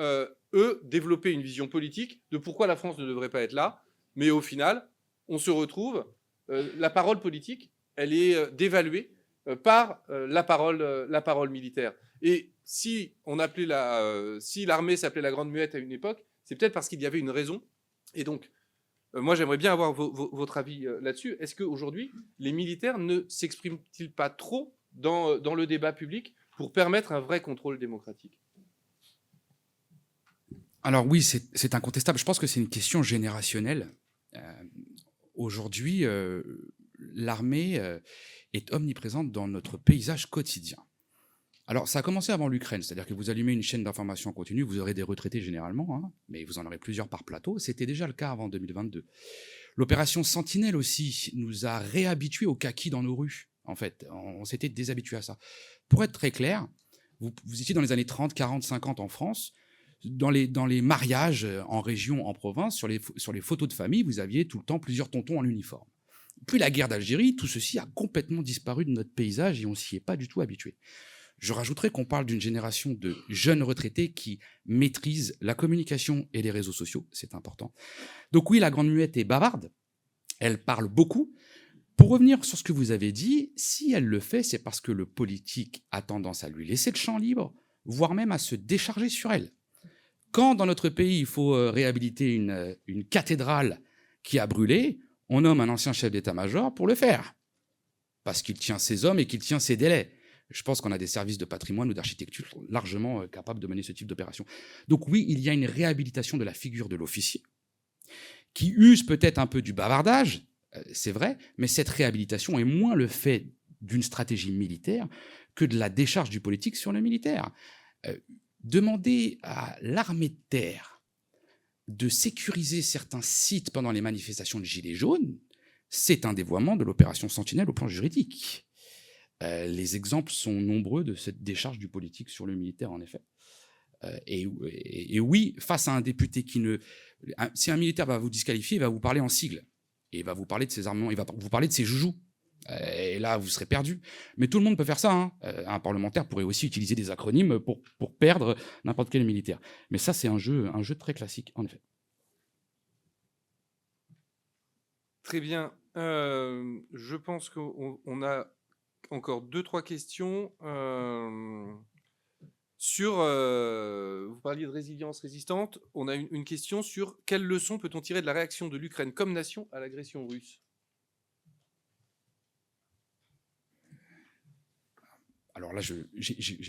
eux, développer une vision politique de pourquoi la France ne devrait pas être là, mais au final, on se retrouve, la parole politique, elle est dévaluée par la parole militaire. Et si l'armée s'appelait la Grande Muette à une époque, c'est peut-être parce qu'il y avait une raison. Et donc, moi, j'aimerais bien avoir votre avis là-dessus. Est-ce qu'aujourd'hui, les militaires ne s'expriment-ils pas trop dans le débat public pour permettre un vrai contrôle démocratique?
Alors oui, c'est incontestable. Je pense que c'est une question générationnelle. Aujourd'hui, l'armée est omniprésente dans notre paysage quotidien. Alors, ça a commencé avant l'Ukraine, c'est-à-dire que vous allumez une chaîne d'information continue, vous aurez des retraités généralement, hein, mais vous en aurez plusieurs par plateau. C'était déjà le cas avant 2022. L'opération Sentinelle aussi nous a réhabitués au kaki dans nos rues, en fait. On s'était déshabitués à ça. Pour être très clair, vous étiez dans les années 30, 40, 50 en France, dans les mariages en région, en province, sur les photos de famille, vous aviez tout le temps plusieurs tontons en uniforme. Puis la guerre d'Algérie, tout ceci a complètement disparu de notre paysage et on s'y est pas du tout habitué. Je rajouterais qu'on parle d'une génération de jeunes retraités qui maîtrisent la communication et les réseaux sociaux, c'est important. Donc oui, la Grande Muette est bavarde, elle parle beaucoup. Pour revenir sur ce que vous avez dit, si elle le fait, c'est parce que le politique a tendance à lui laisser le champ libre, voire même à se décharger sur elle. Quand dans notre pays, il faut réhabiliter une cathédrale qui a brûlé, on nomme un ancien chef d'état-major pour le faire, parce qu'il tient ses hommes et qu'il tient ses délais. Je pense qu'on a des services de patrimoine ou d'architecture largement capables de mener ce type d'opération. Donc oui, il y a une réhabilitation de la figure de l'officier, qui use peut-être un peu du bavardage, c'est vrai, mais cette réhabilitation est moins le fait d'une stratégie militaire que de la décharge du politique sur le militaire. Demander à l'armée de terre de sécuriser certains sites pendant les manifestations de Gilets jaunes, c'est un dévoiement de l'opération Sentinelle au plan juridique. Les exemples sont nombreux de cette décharge du politique sur le militaire, en effet. Et oui, face à un député qui ne... Si un militaire va vous disqualifier, il va vous parler en sigle. Et il va vous parler de ses armements, il va vous parler de ses joujoux. Et là, vous serez perdu. Mais tout le monde peut faire ça. Hein. Un parlementaire pourrait aussi utiliser des acronymes pour perdre n'importe quel militaire. Mais ça, c'est un jeu très classique, en effet.
Très bien. Je pense qu'on a encore 2-3 questions. Vous parliez de résilience résistante. On a une question sur quelles leçons peut-on tirer de la réaction de l'Ukraine comme nation à l'agression russe?
Alors là, je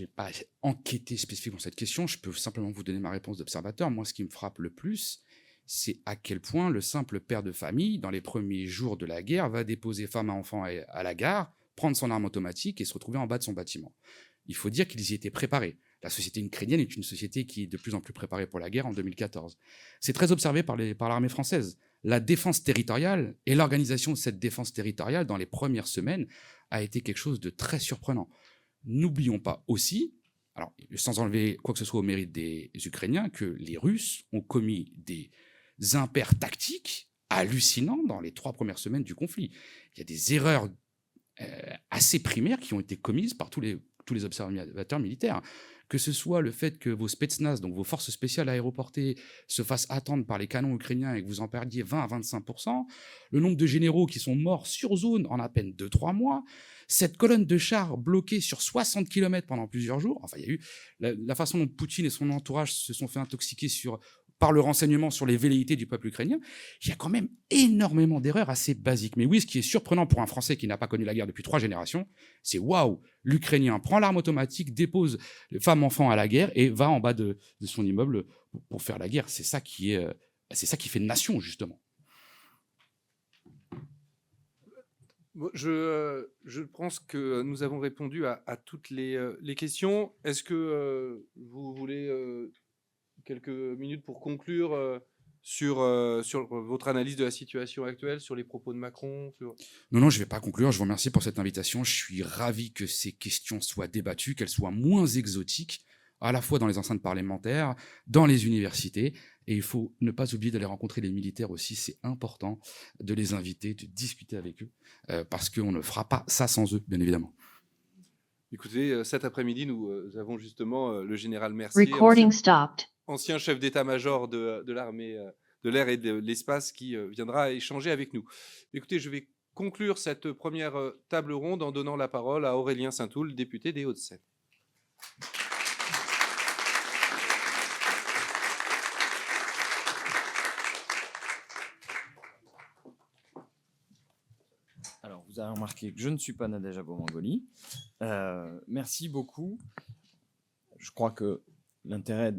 n'ai pas enquêté spécifiquement cette question. Je peux simplement vous donner ma réponse d'observateur. Moi, ce qui me frappe le plus, c'est à quel point le simple père de famille, dans les premiers jours de la guerre, va déposer femme et enfant à la gare, prendre son arme automatique et se retrouver en bas de son bâtiment. Il faut dire qu'ils y étaient préparés. La société ukrainienne est une société qui est de plus en plus préparée pour la guerre en 2014. C'est très observé par l'armée française. La défense territoriale et l'organisation de cette défense territoriale dans les premières semaines a été quelque chose de très surprenant. N'oublions pas aussi, alors sans enlever quoi que ce soit au mérite des Ukrainiens, que les Russes ont commis des impairs tactiques hallucinants dans les 3 premières semaines du conflit. Il y a des erreurs assez primaires qui ont été commises par tous les observateurs militaires. Que ce soit le fait que vos spetsnaz, donc vos forces spéciales aéroportées, se fassent attendre par les canons ukrainiens et que vous en perdiez 20 à 25%, le nombre de généraux qui sont morts sur zone en à peine 2-3 mois, cette colonne de chars bloquée sur 60 km pendant plusieurs jours, enfin il y a eu la façon dont Poutine et son entourage se sont fait intoxiquer par le renseignement sur les velléités du peuple ukrainien, il y a quand même énormément d'erreurs assez basiques. Mais oui, ce qui est surprenant pour un Français qui n'a pas connu la guerre depuis 3 générations, c'est waouh, l'Ukrainien prend l'arme automatique, dépose les femmes, enfants à la guerre et va en bas de son immeuble pour faire la guerre. C'est ça qui fait une nation, justement.
Je pense que nous avons répondu à toutes les questions. Est-ce que vous voulez quelques minutes pour conclure sur votre analyse de la situation actuelle, sur les propos de Macron
Non, je ne vais pas conclure. Je vous remercie pour cette invitation. Je suis ravi que ces questions soient débattues, qu'elles soient moins exotiques, à la fois dans les enceintes parlementaires, dans les universités. Et il faut ne pas oublier d'aller rencontrer les militaires aussi. C'est important de les inviter, de discuter avec eux, parce qu'on ne fera pas ça sans eux, bien évidemment.
Écoutez, cet après-midi, nous avons justement le général Mercier, ancien chef d'état-major de l'armée de l'air et de l'espace, qui viendra échanger avec nous. Écoutez, je vais conclure cette première table ronde en donnant la parole à Aurélien Saint-Toul, député des Hauts-de-Seine.
Alors, vous avez remarqué que je ne suis pas Nadège Abou-Mangoli. Merci beaucoup. Je crois que l'intérêt,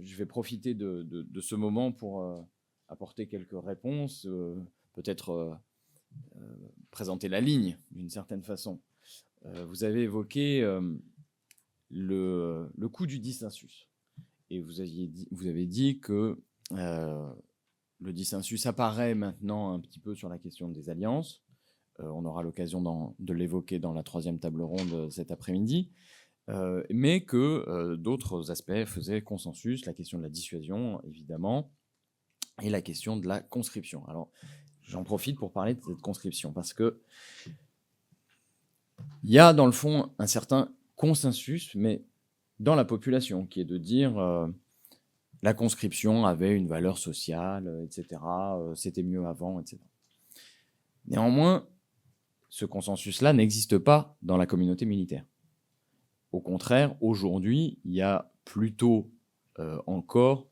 je vais profiter de ce moment pour apporter quelques réponses, peut-être présenter la ligne d'une certaine façon. Vous avez évoqué le coût du dissensus. Et vous avez dit que le dissensus apparaît maintenant un petit peu sur la question des alliances. On aura l'occasion de l'évoquer dans la 3e table ronde cet après-midi. Mais que d'autres aspects faisaient consensus, la question de la dissuasion, évidemment, et la question de la conscription. Alors, j'en profite pour parler de cette conscription, parce que il y a dans le fond un certain consensus, mais dans la population, qui est de dire la conscription avait une valeur sociale, etc. C'était mieux avant, etc. Néanmoins, ce consensus-là n'existe pas dans la communauté militaire. Au contraire, aujourd'hui, il y a plutôt encore,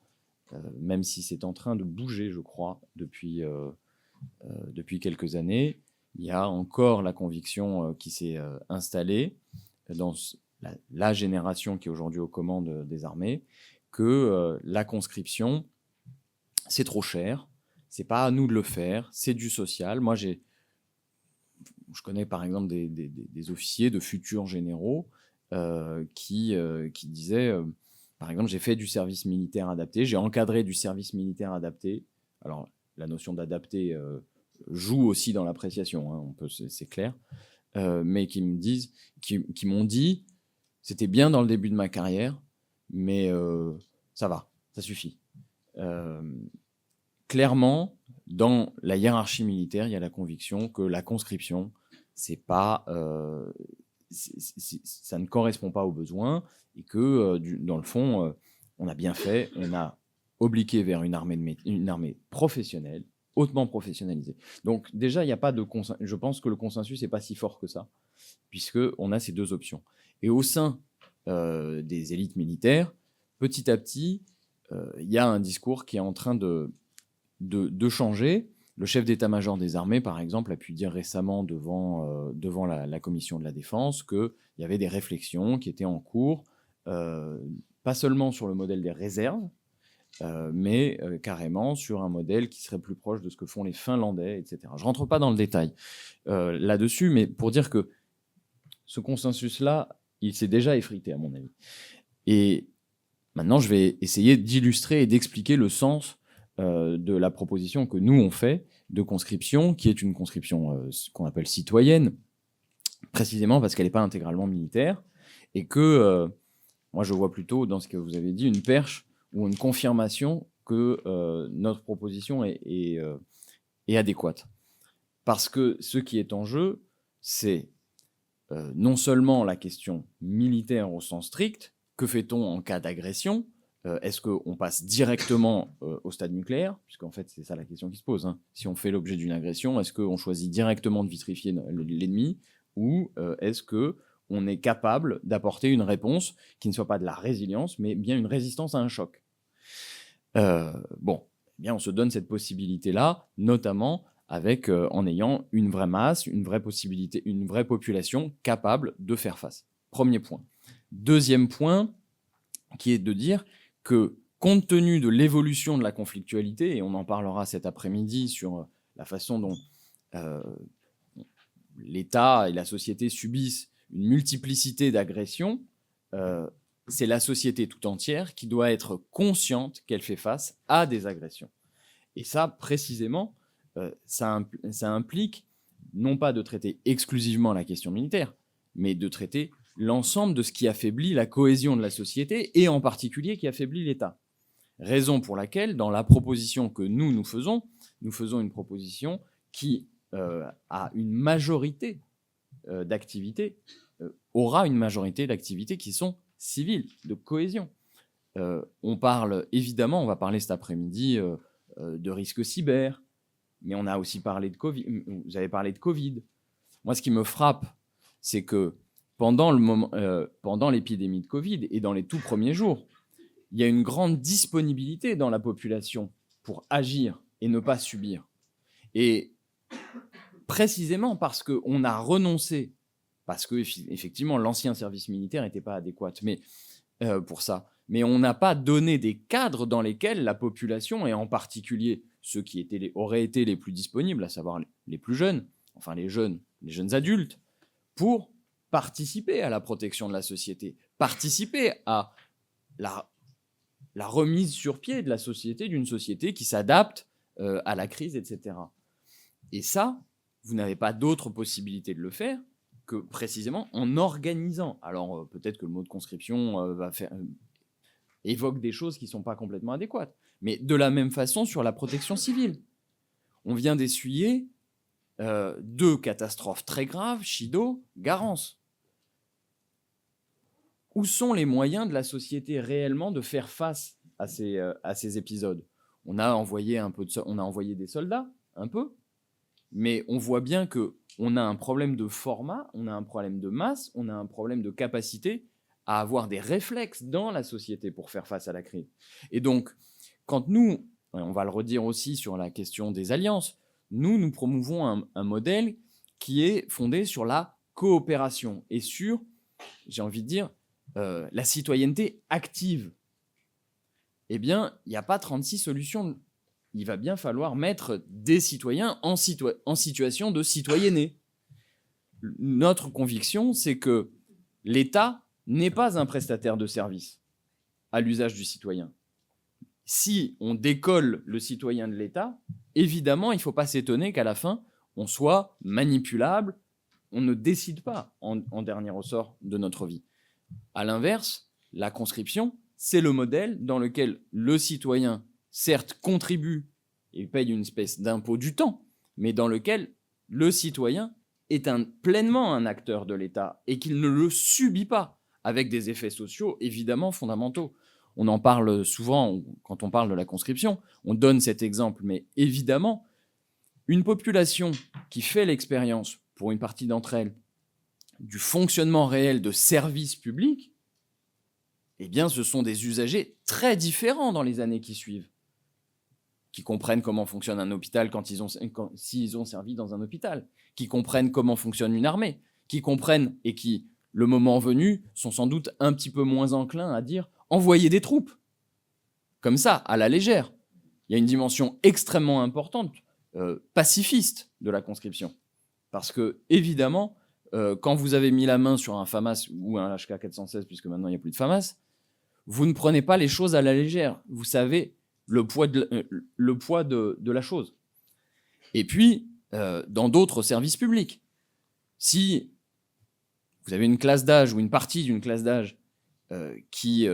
même si c'est en train de bouger, je crois, depuis quelques années, il y a encore la conviction qui s'est installée dans la génération qui est aujourd'hui aux commandes des armées, que la conscription, c'est trop cher, c'est pas à nous de le faire, c'est du social. Moi, je connais par exemple des officiers de futurs généraux qui disaient, par exemple, j'ai fait du service militaire adapté, j'ai encadré du service militaire adapté. Alors, la notion d'adapté joue aussi dans l'appréciation, hein, c'est clair, mais qui m'ont dit, c'était bien dans le début de ma carrière, mais ça va, ça suffit. Clairement, dans la hiérarchie militaire, il y a la conviction que la conscription, c'est pas, ça ne correspond pas aux besoins, et que, dans le fond, on a bien fait, on a obliqué vers une armée professionnelle, hautement professionnalisée. Donc déjà, il n'y a pas de consensus. Je pense que le consensus n'est pas si fort que ça, puisqu'on a ces deux options. Et au sein des élites militaires, petit à petit, il y a un discours qui est en train de changer. Le chef d'état-major des armées, par exemple, a pu dire récemment devant la commission de la défense qu'il y avait des réflexions qui étaient en cours, pas seulement sur le modèle des réserves, mais carrément sur un modèle qui serait plus proche de ce que font les Finlandais, etc. Je ne rentre pas dans le détail là-dessus, mais pour dire que ce consensus-là, il s'est déjà effrité, à mon avis. Et maintenant, je vais essayer d'illustrer et d'expliquer le sens de la proposition que nous, on fait de conscription, qui est une conscription qu'on appelle citoyenne, précisément parce qu'elle n'est pas intégralement militaire, et que moi, je vois plutôt dans ce que vous avez dit une perche ou une confirmation que notre proposition est adéquate. Parce que ce qui est en jeu, c'est non seulement la question militaire au sens strict, que fait-on en cas d'agression ? Est-ce qu'on passe directement au stade nucléaire ? Puisqu'en fait, c'est ça la question qui se pose. Hein. Si on fait l'objet d'une agression, est-ce qu'on choisit directement de vitrifier l'ennemi, ou est-ce qu'on est capable d'apporter une réponse qui ne soit pas de la résilience, mais bien une résistance à un choc ? Bon, eh bien, on se donne cette possibilité-là, notamment en ayant une vraie masse, une vraie possibilité, une vraie population capable de faire face. Premier point. Deuxième point, qui est de dire que, compte tenu de l'évolution de la conflictualité, et on en parlera cet après-midi sur la façon dont l'État et la société subissent une multiplicité d'agressions, c'est la société tout entière qui doit être consciente qu'elle fait face à des agressions. Et ça, précisément, ça implique non pas de traiter exclusivement la question militaire, mais de traiter l'ensemble de ce qui affaiblit la cohésion de la société, et en particulier qui affaiblit l'État. Raison pour laquelle, dans la proposition que nous faisons une proposition qui a une majorité d'activités, aura une majorité d'activités qui sont civiles, de cohésion. On va parler cet après-midi de risques cyber, mais on a aussi parlé de Covid. Vous avez parlé de Covid. Moi, ce qui me frappe, c'est que pendant l'épidémie de Covid et dans les tout premiers jours, il y a une grande disponibilité dans la population pour agir et ne pas subir. Et précisément parce qu'on a renoncé, parce que effectivement l'ancien service militaire n'était pas adéquat, mais pour ça. Mais on n'a pas donné des cadres dans lesquels la population, et en particulier ceux qui auraient été les plus disponibles, à savoir les plus jeunes, enfin les jeunes adultes, pour participer à la protection de la société, participer à la remise sur pied de la société, d'une société qui s'adapte à la crise, etc. Et ça, vous n'avez pas d'autre possibilité de le faire que précisément en organisant. Alors peut-être que le mot de conscription évoque des choses qui ne sont pas complètement adéquates, mais de la même façon sur la protection civile. On vient d'essuyer 2 catastrophes très graves, Chido, Garance. Où sont les moyens de la société réellement de faire face à ces épisodes? On a envoyé des soldats, un peu, mais on voit bien qu'on a un problème de format, on a un problème de masse, on a un problème de capacité à avoir des réflexes dans la société pour faire face à la crise. Et donc, quand nous, on va le redire aussi sur la question des alliances, nous promouvons un modèle qui est fondé sur la coopération et sur, j'ai envie de dire, la citoyenneté active. Eh bien, il n'y a pas 36 solutions. Il va bien falloir mettre des citoyens en situation de citoyenneté. Notre conviction, c'est que l'État n'est pas un prestataire de service à l'usage du citoyen. Si on décolle le citoyen de l'État, évidemment, il ne faut pas s'étonner qu'à la fin, on soit manipulable, on ne décide pas en dernier ressort de notre vie. À l'inverse, la conscription, c'est le modèle dans lequel le citoyen, certes, contribue et paye une espèce d'impôt du temps, mais dans lequel le citoyen est pleinement un acteur de l'État et qu'il ne le subit pas, avec des effets sociaux évidemment fondamentaux. On en parle souvent quand on parle de la conscription, on donne cet exemple, mais évidemment, une population qui fait l'expérience, pour une partie d'entre elles, du fonctionnement réel de services publics, eh bien, ce sont des usagers très différents dans les années qui suivent, qui comprennent comment fonctionne un hôpital s'ils ont servi dans un hôpital, qui comprennent comment fonctionne une armée, qui comprennent et qui, le moment venu, sont sans doute un petit peu moins enclins à dire « envoyer des troupes ». Comme ça, à la légère. Il y a une dimension extrêmement importante, pacifiste de la conscription. Parce que, évidemment, quand vous avez mis la main sur un FAMAS ou un HK 416, puisque maintenant il n'y a plus de FAMAS, vous ne prenez pas les choses à la légère. Vous savez le poids de la chose. Et puis, dans d'autres services publics, si vous avez une classe d'âge ou une partie d'une classe d'âge qui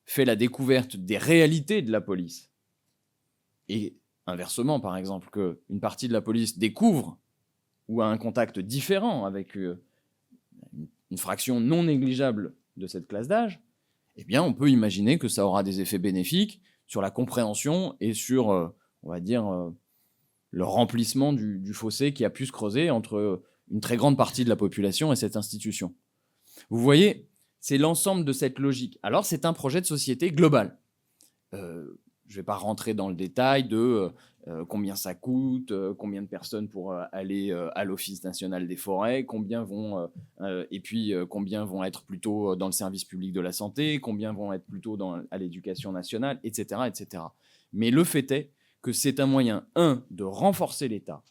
fait la découverte des réalités de la police, et inversement, par exemple, qu'une partie de la police découvre ou a un contact différent avec une fraction non négligeable de cette classe d'âge, eh bien, on peut imaginer que ça aura des effets bénéfiques sur la compréhension et sur, on va dire, le remplissement du fossé qui a pu se creuser entre une très grande partie de la population et cette institution. Vous voyez, c'est l'ensemble de cette logique. Alors, c'est un projet de société global. Je ne vais pas rentrer dans le détail de combien ça coûte, combien de personnes pour aller à l'Office national des forêts, combien vont être plutôt dans le service public de la santé, combien vont être plutôt à l'éducation nationale, etc., etc. Mais le fait est que c'est un moyen, 1, de renforcer l'État,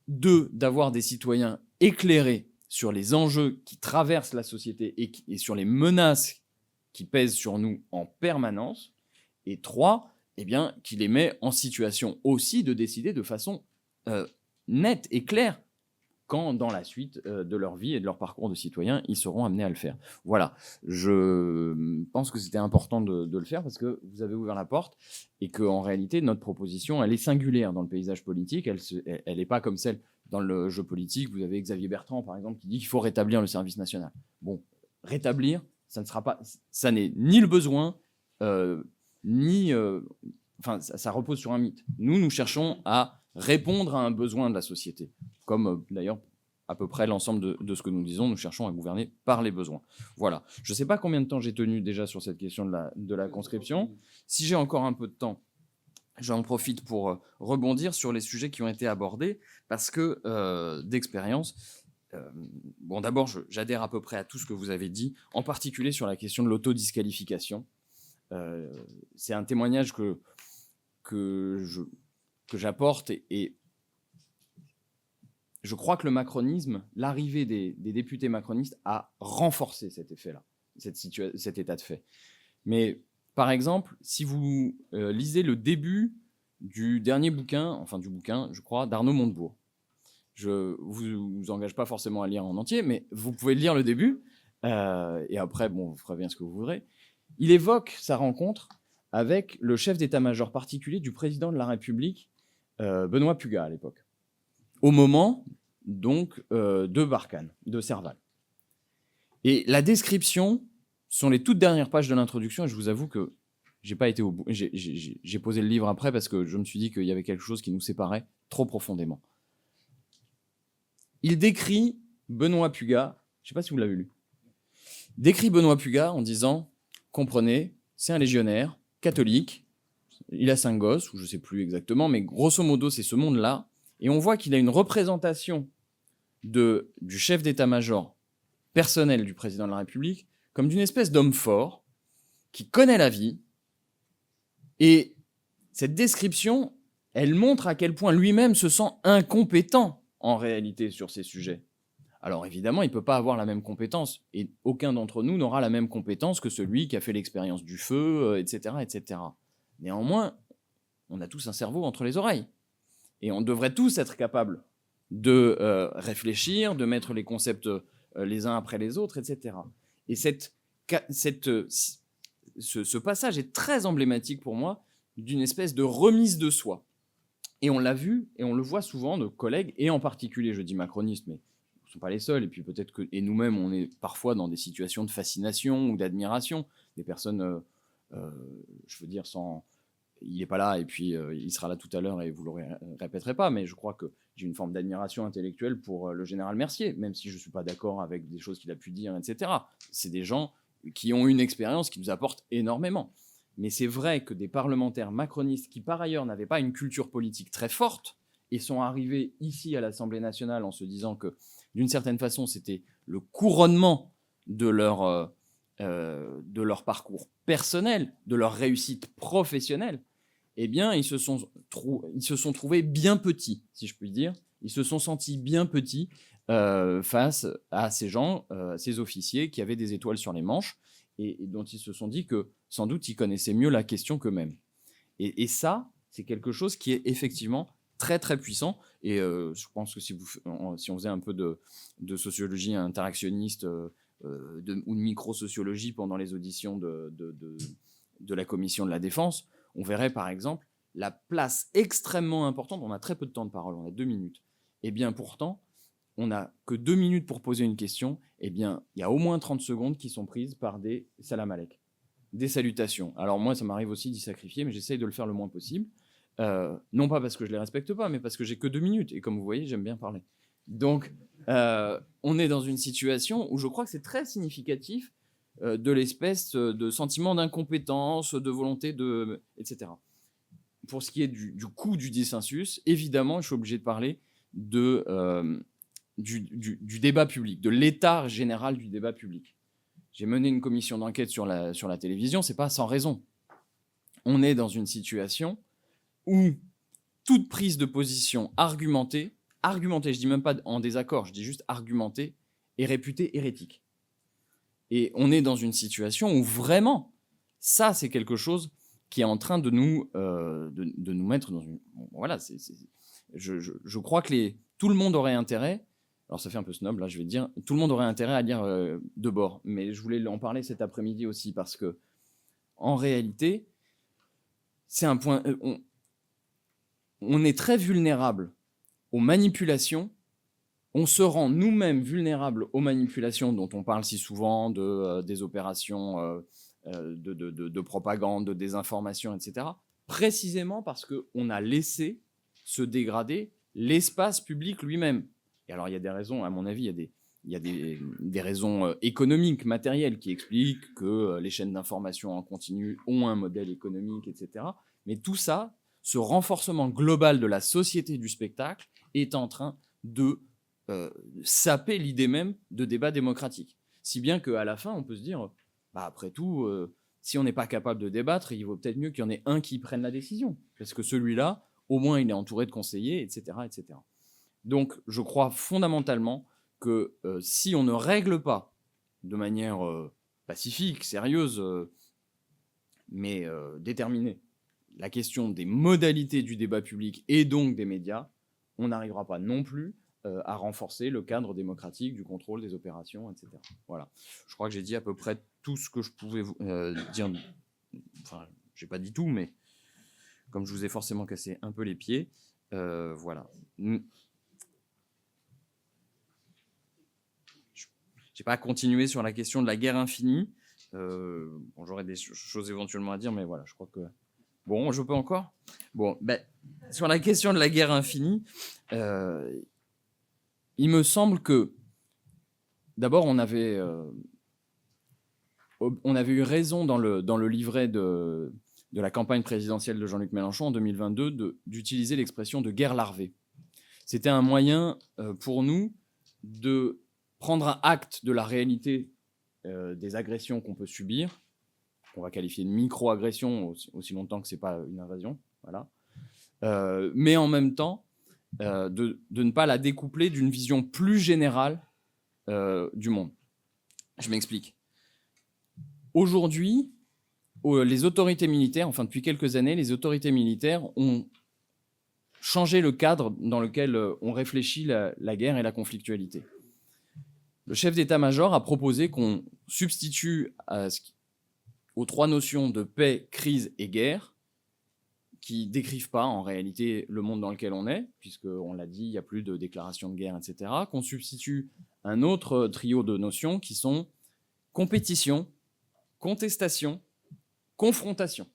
2, d'avoir des citoyens éclairés sur les enjeux qui traversent la société et sur les menaces qui pèsent sur nous en permanence, et 3, eh bien, qui les met en situation aussi de décider de façon nette et claire quand, dans la suite de leur vie et de leur parcours de citoyen, ils seront amenés à le faire. Voilà, je pense que c'était important de le faire parce que vous avez ouvert la porte et qu'en réalité, notre proposition, elle est singulière dans le paysage politique, elle n'est pas comme celle dans le jeu politique. Vous avez Xavier Bertrand, par exemple, qui dit qu'il faut rétablir le service national. Bon, rétablir, ça n'est ni le besoin, ça repose sur un mythe. Nous cherchons à répondre à un besoin de la société, comme d'ailleurs à peu près l'ensemble de ce que nous disons, nous cherchons à gouverner par les besoins. Voilà. Je ne sais pas combien de temps j'ai tenu déjà sur cette question de la conscription. Si j'ai encore un peu de temps, j'en profite pour rebondir sur les sujets qui ont été abordés, parce que d'expérience, d'abord, j'adhère à peu près à tout ce que vous avez dit, en particulier sur la question de l'autodisqualification. C'est un témoignage que j'apporte et je crois que le macronisme, l'arrivée des députés macronistes a renforcé cet effet-là, cet état de fait. Mais par exemple, si vous lisez le début du dernier bouquin, je crois, d'Arnaud Montebourg, je ne vous engage pas forcément à lire en entier, mais vous pouvez lire le début, et après, vous ferez bien ce que vous voudrez. Il évoque sa rencontre avec le chef d'état-major particulier du président de la République Benoît Pugat à l'époque, au moment donc de Barkhane, de Serval. Et la description sont les toutes dernières pages de l'introduction, et je vous avoue que j'ai pas été au bout. J'ai posé le livre après parce que je me suis dit qu'il y avait quelque chose qui nous séparait trop profondément. Il décrit Benoît Pugat, je ne sais pas si vous l'avez lu, décrit Benoît Pugat en disant, comprenez, c'est un légionnaire catholique, il a 5 gosses, ou je ne sais plus exactement, mais grosso modo, c'est ce monde-là, et on voit qu'il a une représentation du chef d'état-major personnel du président de la République comme d'une espèce d'homme fort qui connaît la vie, et cette description, elle montre à quel point lui-même se sent incompétent en réalité sur ces sujets. Alors évidemment, il ne peut pas avoir la même compétence, et aucun d'entre nous n'aura la même compétence que celui qui a fait l'expérience du feu, etc., etc. Néanmoins, on a tous un cerveau entre les oreilles, et on devrait tous être capables de réfléchir, de mettre les concepts les uns après les autres, etc. Et ce passage est très emblématique pour moi d'une espèce de remise de soi. Et on l'a vu, et on le voit souvent, nos collègues, et en particulier, je dis macronistes, mais ils ne sont pas les seuls, et puis peut-être que, et nous-mêmes, on est parfois dans des situations de fascination ou d'admiration. Des personnes, je veux dire, il n'est pas là, et puis il sera là tout à l'heure, et vous ne le répéterez pas, mais je crois que j'ai une forme d'admiration intellectuelle pour le général Mercier, même si je ne suis pas d'accord avec des choses qu'il a pu dire, etc. C'est des gens qui ont une expérience qui nous apporte énormément. Mais c'est vrai que des parlementaires macronistes qui, par ailleurs, n'avaient pas une culture politique très forte et sont arrivés ici à l'Assemblée nationale en se disant que, d'une certaine façon, c'était le couronnement de leur parcours personnel, de leur réussite professionnelle, eh bien, ils se sont trouvés bien petits, si je puis dire. Ils se sont sentis bien petits face à ces gens, ces officiers qui avaient des étoiles sur les manches et dont ils se sont dit que, sans doute, ils connaissaient mieux la question qu'eux-mêmes. Et ça, c'est quelque chose qui est effectivement très, très puissant. Et je pense que si on faisait un peu de sociologie interactionniste ou de micro-sociologie pendant les auditions de la commission de la défense, on verrait par exemple la place extrêmement importante, on a très peu de temps de parole, on a 2 minutes, et bien pourtant, on n'a que 2 minutes pour poser une question, et bien il y a au moins 30 secondes qui sont prises par des salam alek, des salutations. Alors moi, ça m'arrive aussi d'y sacrifier, mais j'essaye de le faire le moins possible, non pas parce que je les respecte pas, mais parce que j'ai que 2 minutes, et comme vous voyez, j'aime bien parler. Donc, on est dans une situation où je crois que c'est très significatif de l'espèce de sentiment d'incompétence, de volonté de... etc. Pour ce qui est du coût du dissensus, évidemment, je suis obligé de parler du débat public, de l'état général du débat public. J'ai mené une commission d'enquête sur la télévision, c'est pas sans raison. On est dans une situation où toute prise de position argumentée, je dis même pas en désaccord, je dis juste argumentée, est réputée hérétique. Et on est dans une situation où vraiment, ça c'est quelque chose qui est en train de nous mettre dans une... Bon, voilà, je crois que tout le monde aurait intérêt, alors ça fait un peu snob là, je vais dire, tout le monde aurait intérêt à lire Debord, mais je voulais en parler cet après-midi aussi parce que, en réalité, c'est un point... on est très vulnérable aux manipulations. On se rend nous-mêmes vulnérables aux manipulations dont on parle si souvent, des opérations de propagande, de désinformation, etc. Précisément parce qu'on a laissé se dégrader l'espace public lui-même. Et alors il y a des raisons, à mon avis, il y a des raisons économiques, matérielles, qui expliquent que les chaînes d'information en continu ont un modèle économique, etc. Mais tout ça, ce renforcement global de la société du spectacle est en train de saper l'idée même de débat démocratique. Si bien qu'à la fin, on peut se dire, après tout, si on n'est pas capable de débattre, il vaut peut-être mieux qu'il y en ait un qui prenne la décision. Parce que celui-là, au moins, il est entouré de conseillers, etc. etc. Donc, je crois fondamentalement que si on ne règle pas de manière pacifique, sérieuse, mais déterminée, la question des modalités du débat public et donc des médias, on n'arrivera pas non plus à renforcer le cadre démocratique du contrôle des opérations, etc. Voilà. Je crois que j'ai dit à peu près tout ce que je pouvais dire. Enfin, j'ai pas dit tout, mais comme je vous ai forcément cassé un peu les pieds, Voilà. Je n'ai pas continué sur la question de la guerre infinie. Bon, j'aurais des choses éventuellement à dire, mais voilà, je crois que... Bon, je peux encore ? Bon, ben, sur la question de la guerre infinie, il me semble que, d'abord, on avait eu raison dans le livret de la campagne présidentielle de Jean-Luc Mélenchon en 2022 d'utiliser l'expression de guerre larvée. C'était un moyen pour nous de prendre un acte de la réalité des agressions qu'on peut subir, qu'on va qualifier de micro-agression aussi longtemps que ce n'est pas une invasion, voilà. Mais en même temps, de ne pas la découpler d'une vision plus générale du monde. Je m'explique. Aujourd'hui, les autorités militaires, enfin depuis quelques années, les autorités militaires ont changé le cadre dans lequel on réfléchit la guerre et la conflictualité. Le chef d'état-major a proposé qu'on substitue aux trois notions de paix, crise et guerre, qui ne décrivent pas en réalité le monde dans lequel on est, puisqu'on l'a dit, il n'y a plus de déclaration de guerre, etc., qu'on substitue un autre trio de notions qui sont compétition, contestation, confrontation.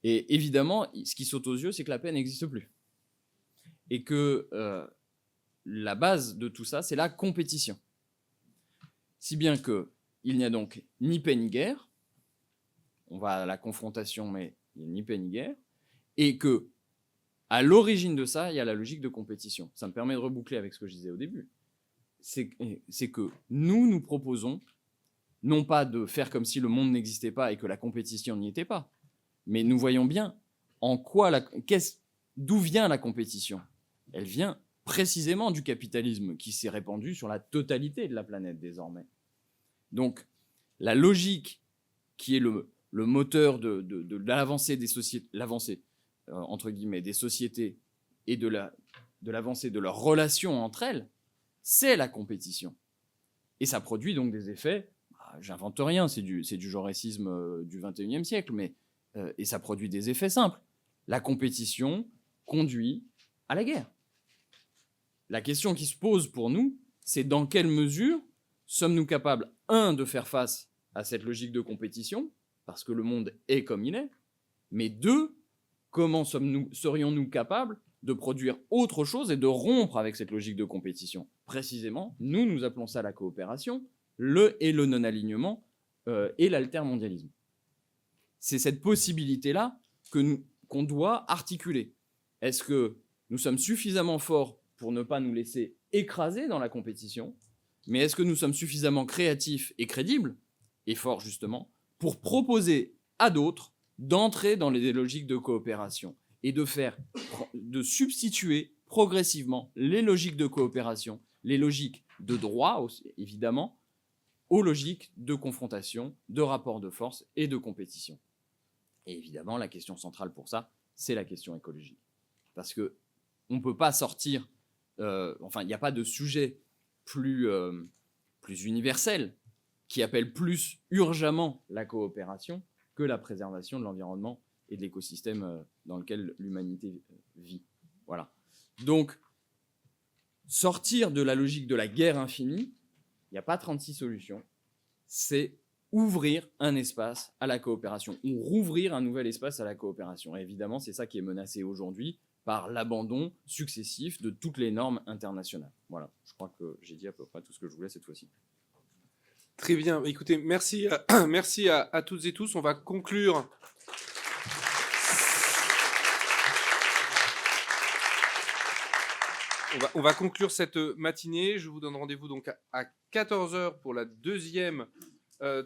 Et évidemment, ce qui saute aux yeux, c'est que la paix n'existe plus. Et que la base de tout ça, c'est la compétition. Si bien qu'il n'y a donc ni paix ni guerre, on va à la confrontation, mais il n'y a ni paix ni guerre, et que à l'origine de ça, il y a la logique de compétition. Ça me permet de reboucler avec ce que je disais au début. C'est que nous proposons, non pas de faire comme si le monde n'existait pas et que la compétition n'y était pas, mais nous voyons bien d'où vient la compétition. Elle vient précisément du capitalisme qui s'est répandu sur la totalité de la planète désormais. Donc, la logique qui est le moteur de l'avancée des sociétés, l'avancée entre guillemets des sociétés et de l'avancée de leurs relations entre elles, c'est la compétition. Et ça produit donc des effets, j'invente rien, c'est du jaurésisme du XXIe siècle, mais et ça produit des effets simples. La compétition conduit à la guerre. La question qui se pose pour nous, c'est dans quelle mesure sommes-nous capables, de faire face à cette logique de compétition, parce que le monde est comme il est, mais comment serions-nous capables de produire autre chose et de rompre avec cette logique de compétition ? Précisément, nous appelons ça la coopération, le non-alignement et l'altermondialisme. C'est cette possibilité-là qu'on doit articuler. Est-ce que nous sommes suffisamment forts pour ne pas nous laisser écraser dans la compétition, mais est-ce que nous sommes suffisamment créatifs et crédibles, et forts justement, pour proposer à d'autres d'entrer dans les logiques de coopération et de substituer progressivement les logiques de coopération, les logiques de droit aussi, évidemment, aux logiques de confrontation, de rapport de force et de compétition. Et évidemment, la question centrale pour ça, c'est la question écologique. Parce qu'on ne peut pas sortir, il n'y a pas de sujet plus universel qui appelle plus urgemment la coopération que la préservation de l'environnement et de l'écosystème dans lequel l'humanité vit. Voilà. Donc, sortir de la logique de la guerre infinie, il n'y a pas 36 solutions, c'est ouvrir un espace à la coopération, ou rouvrir un nouvel espace à la coopération. Et évidemment, c'est ça qui est menacé aujourd'hui par l'abandon successif de toutes les normes internationales. Voilà, je crois que j'ai dit à peu près tout ce que je voulais cette fois-ci.
Très bien. Écoutez, merci à toutes et tous. On va conclure. On va conclure cette matinée. Je vous donne rendez-vous donc à 14h pour la deuxième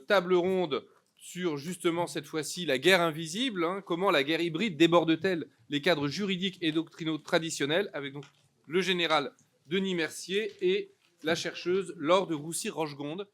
table ronde sur justement cette fois-ci la guerre invisible. Comment la guerre hybride déborde-t-elle les cadres juridiques et doctrinaux traditionnels, avec donc le général Denis Mercier et la chercheuse Laure de Roussy-Rochegonde.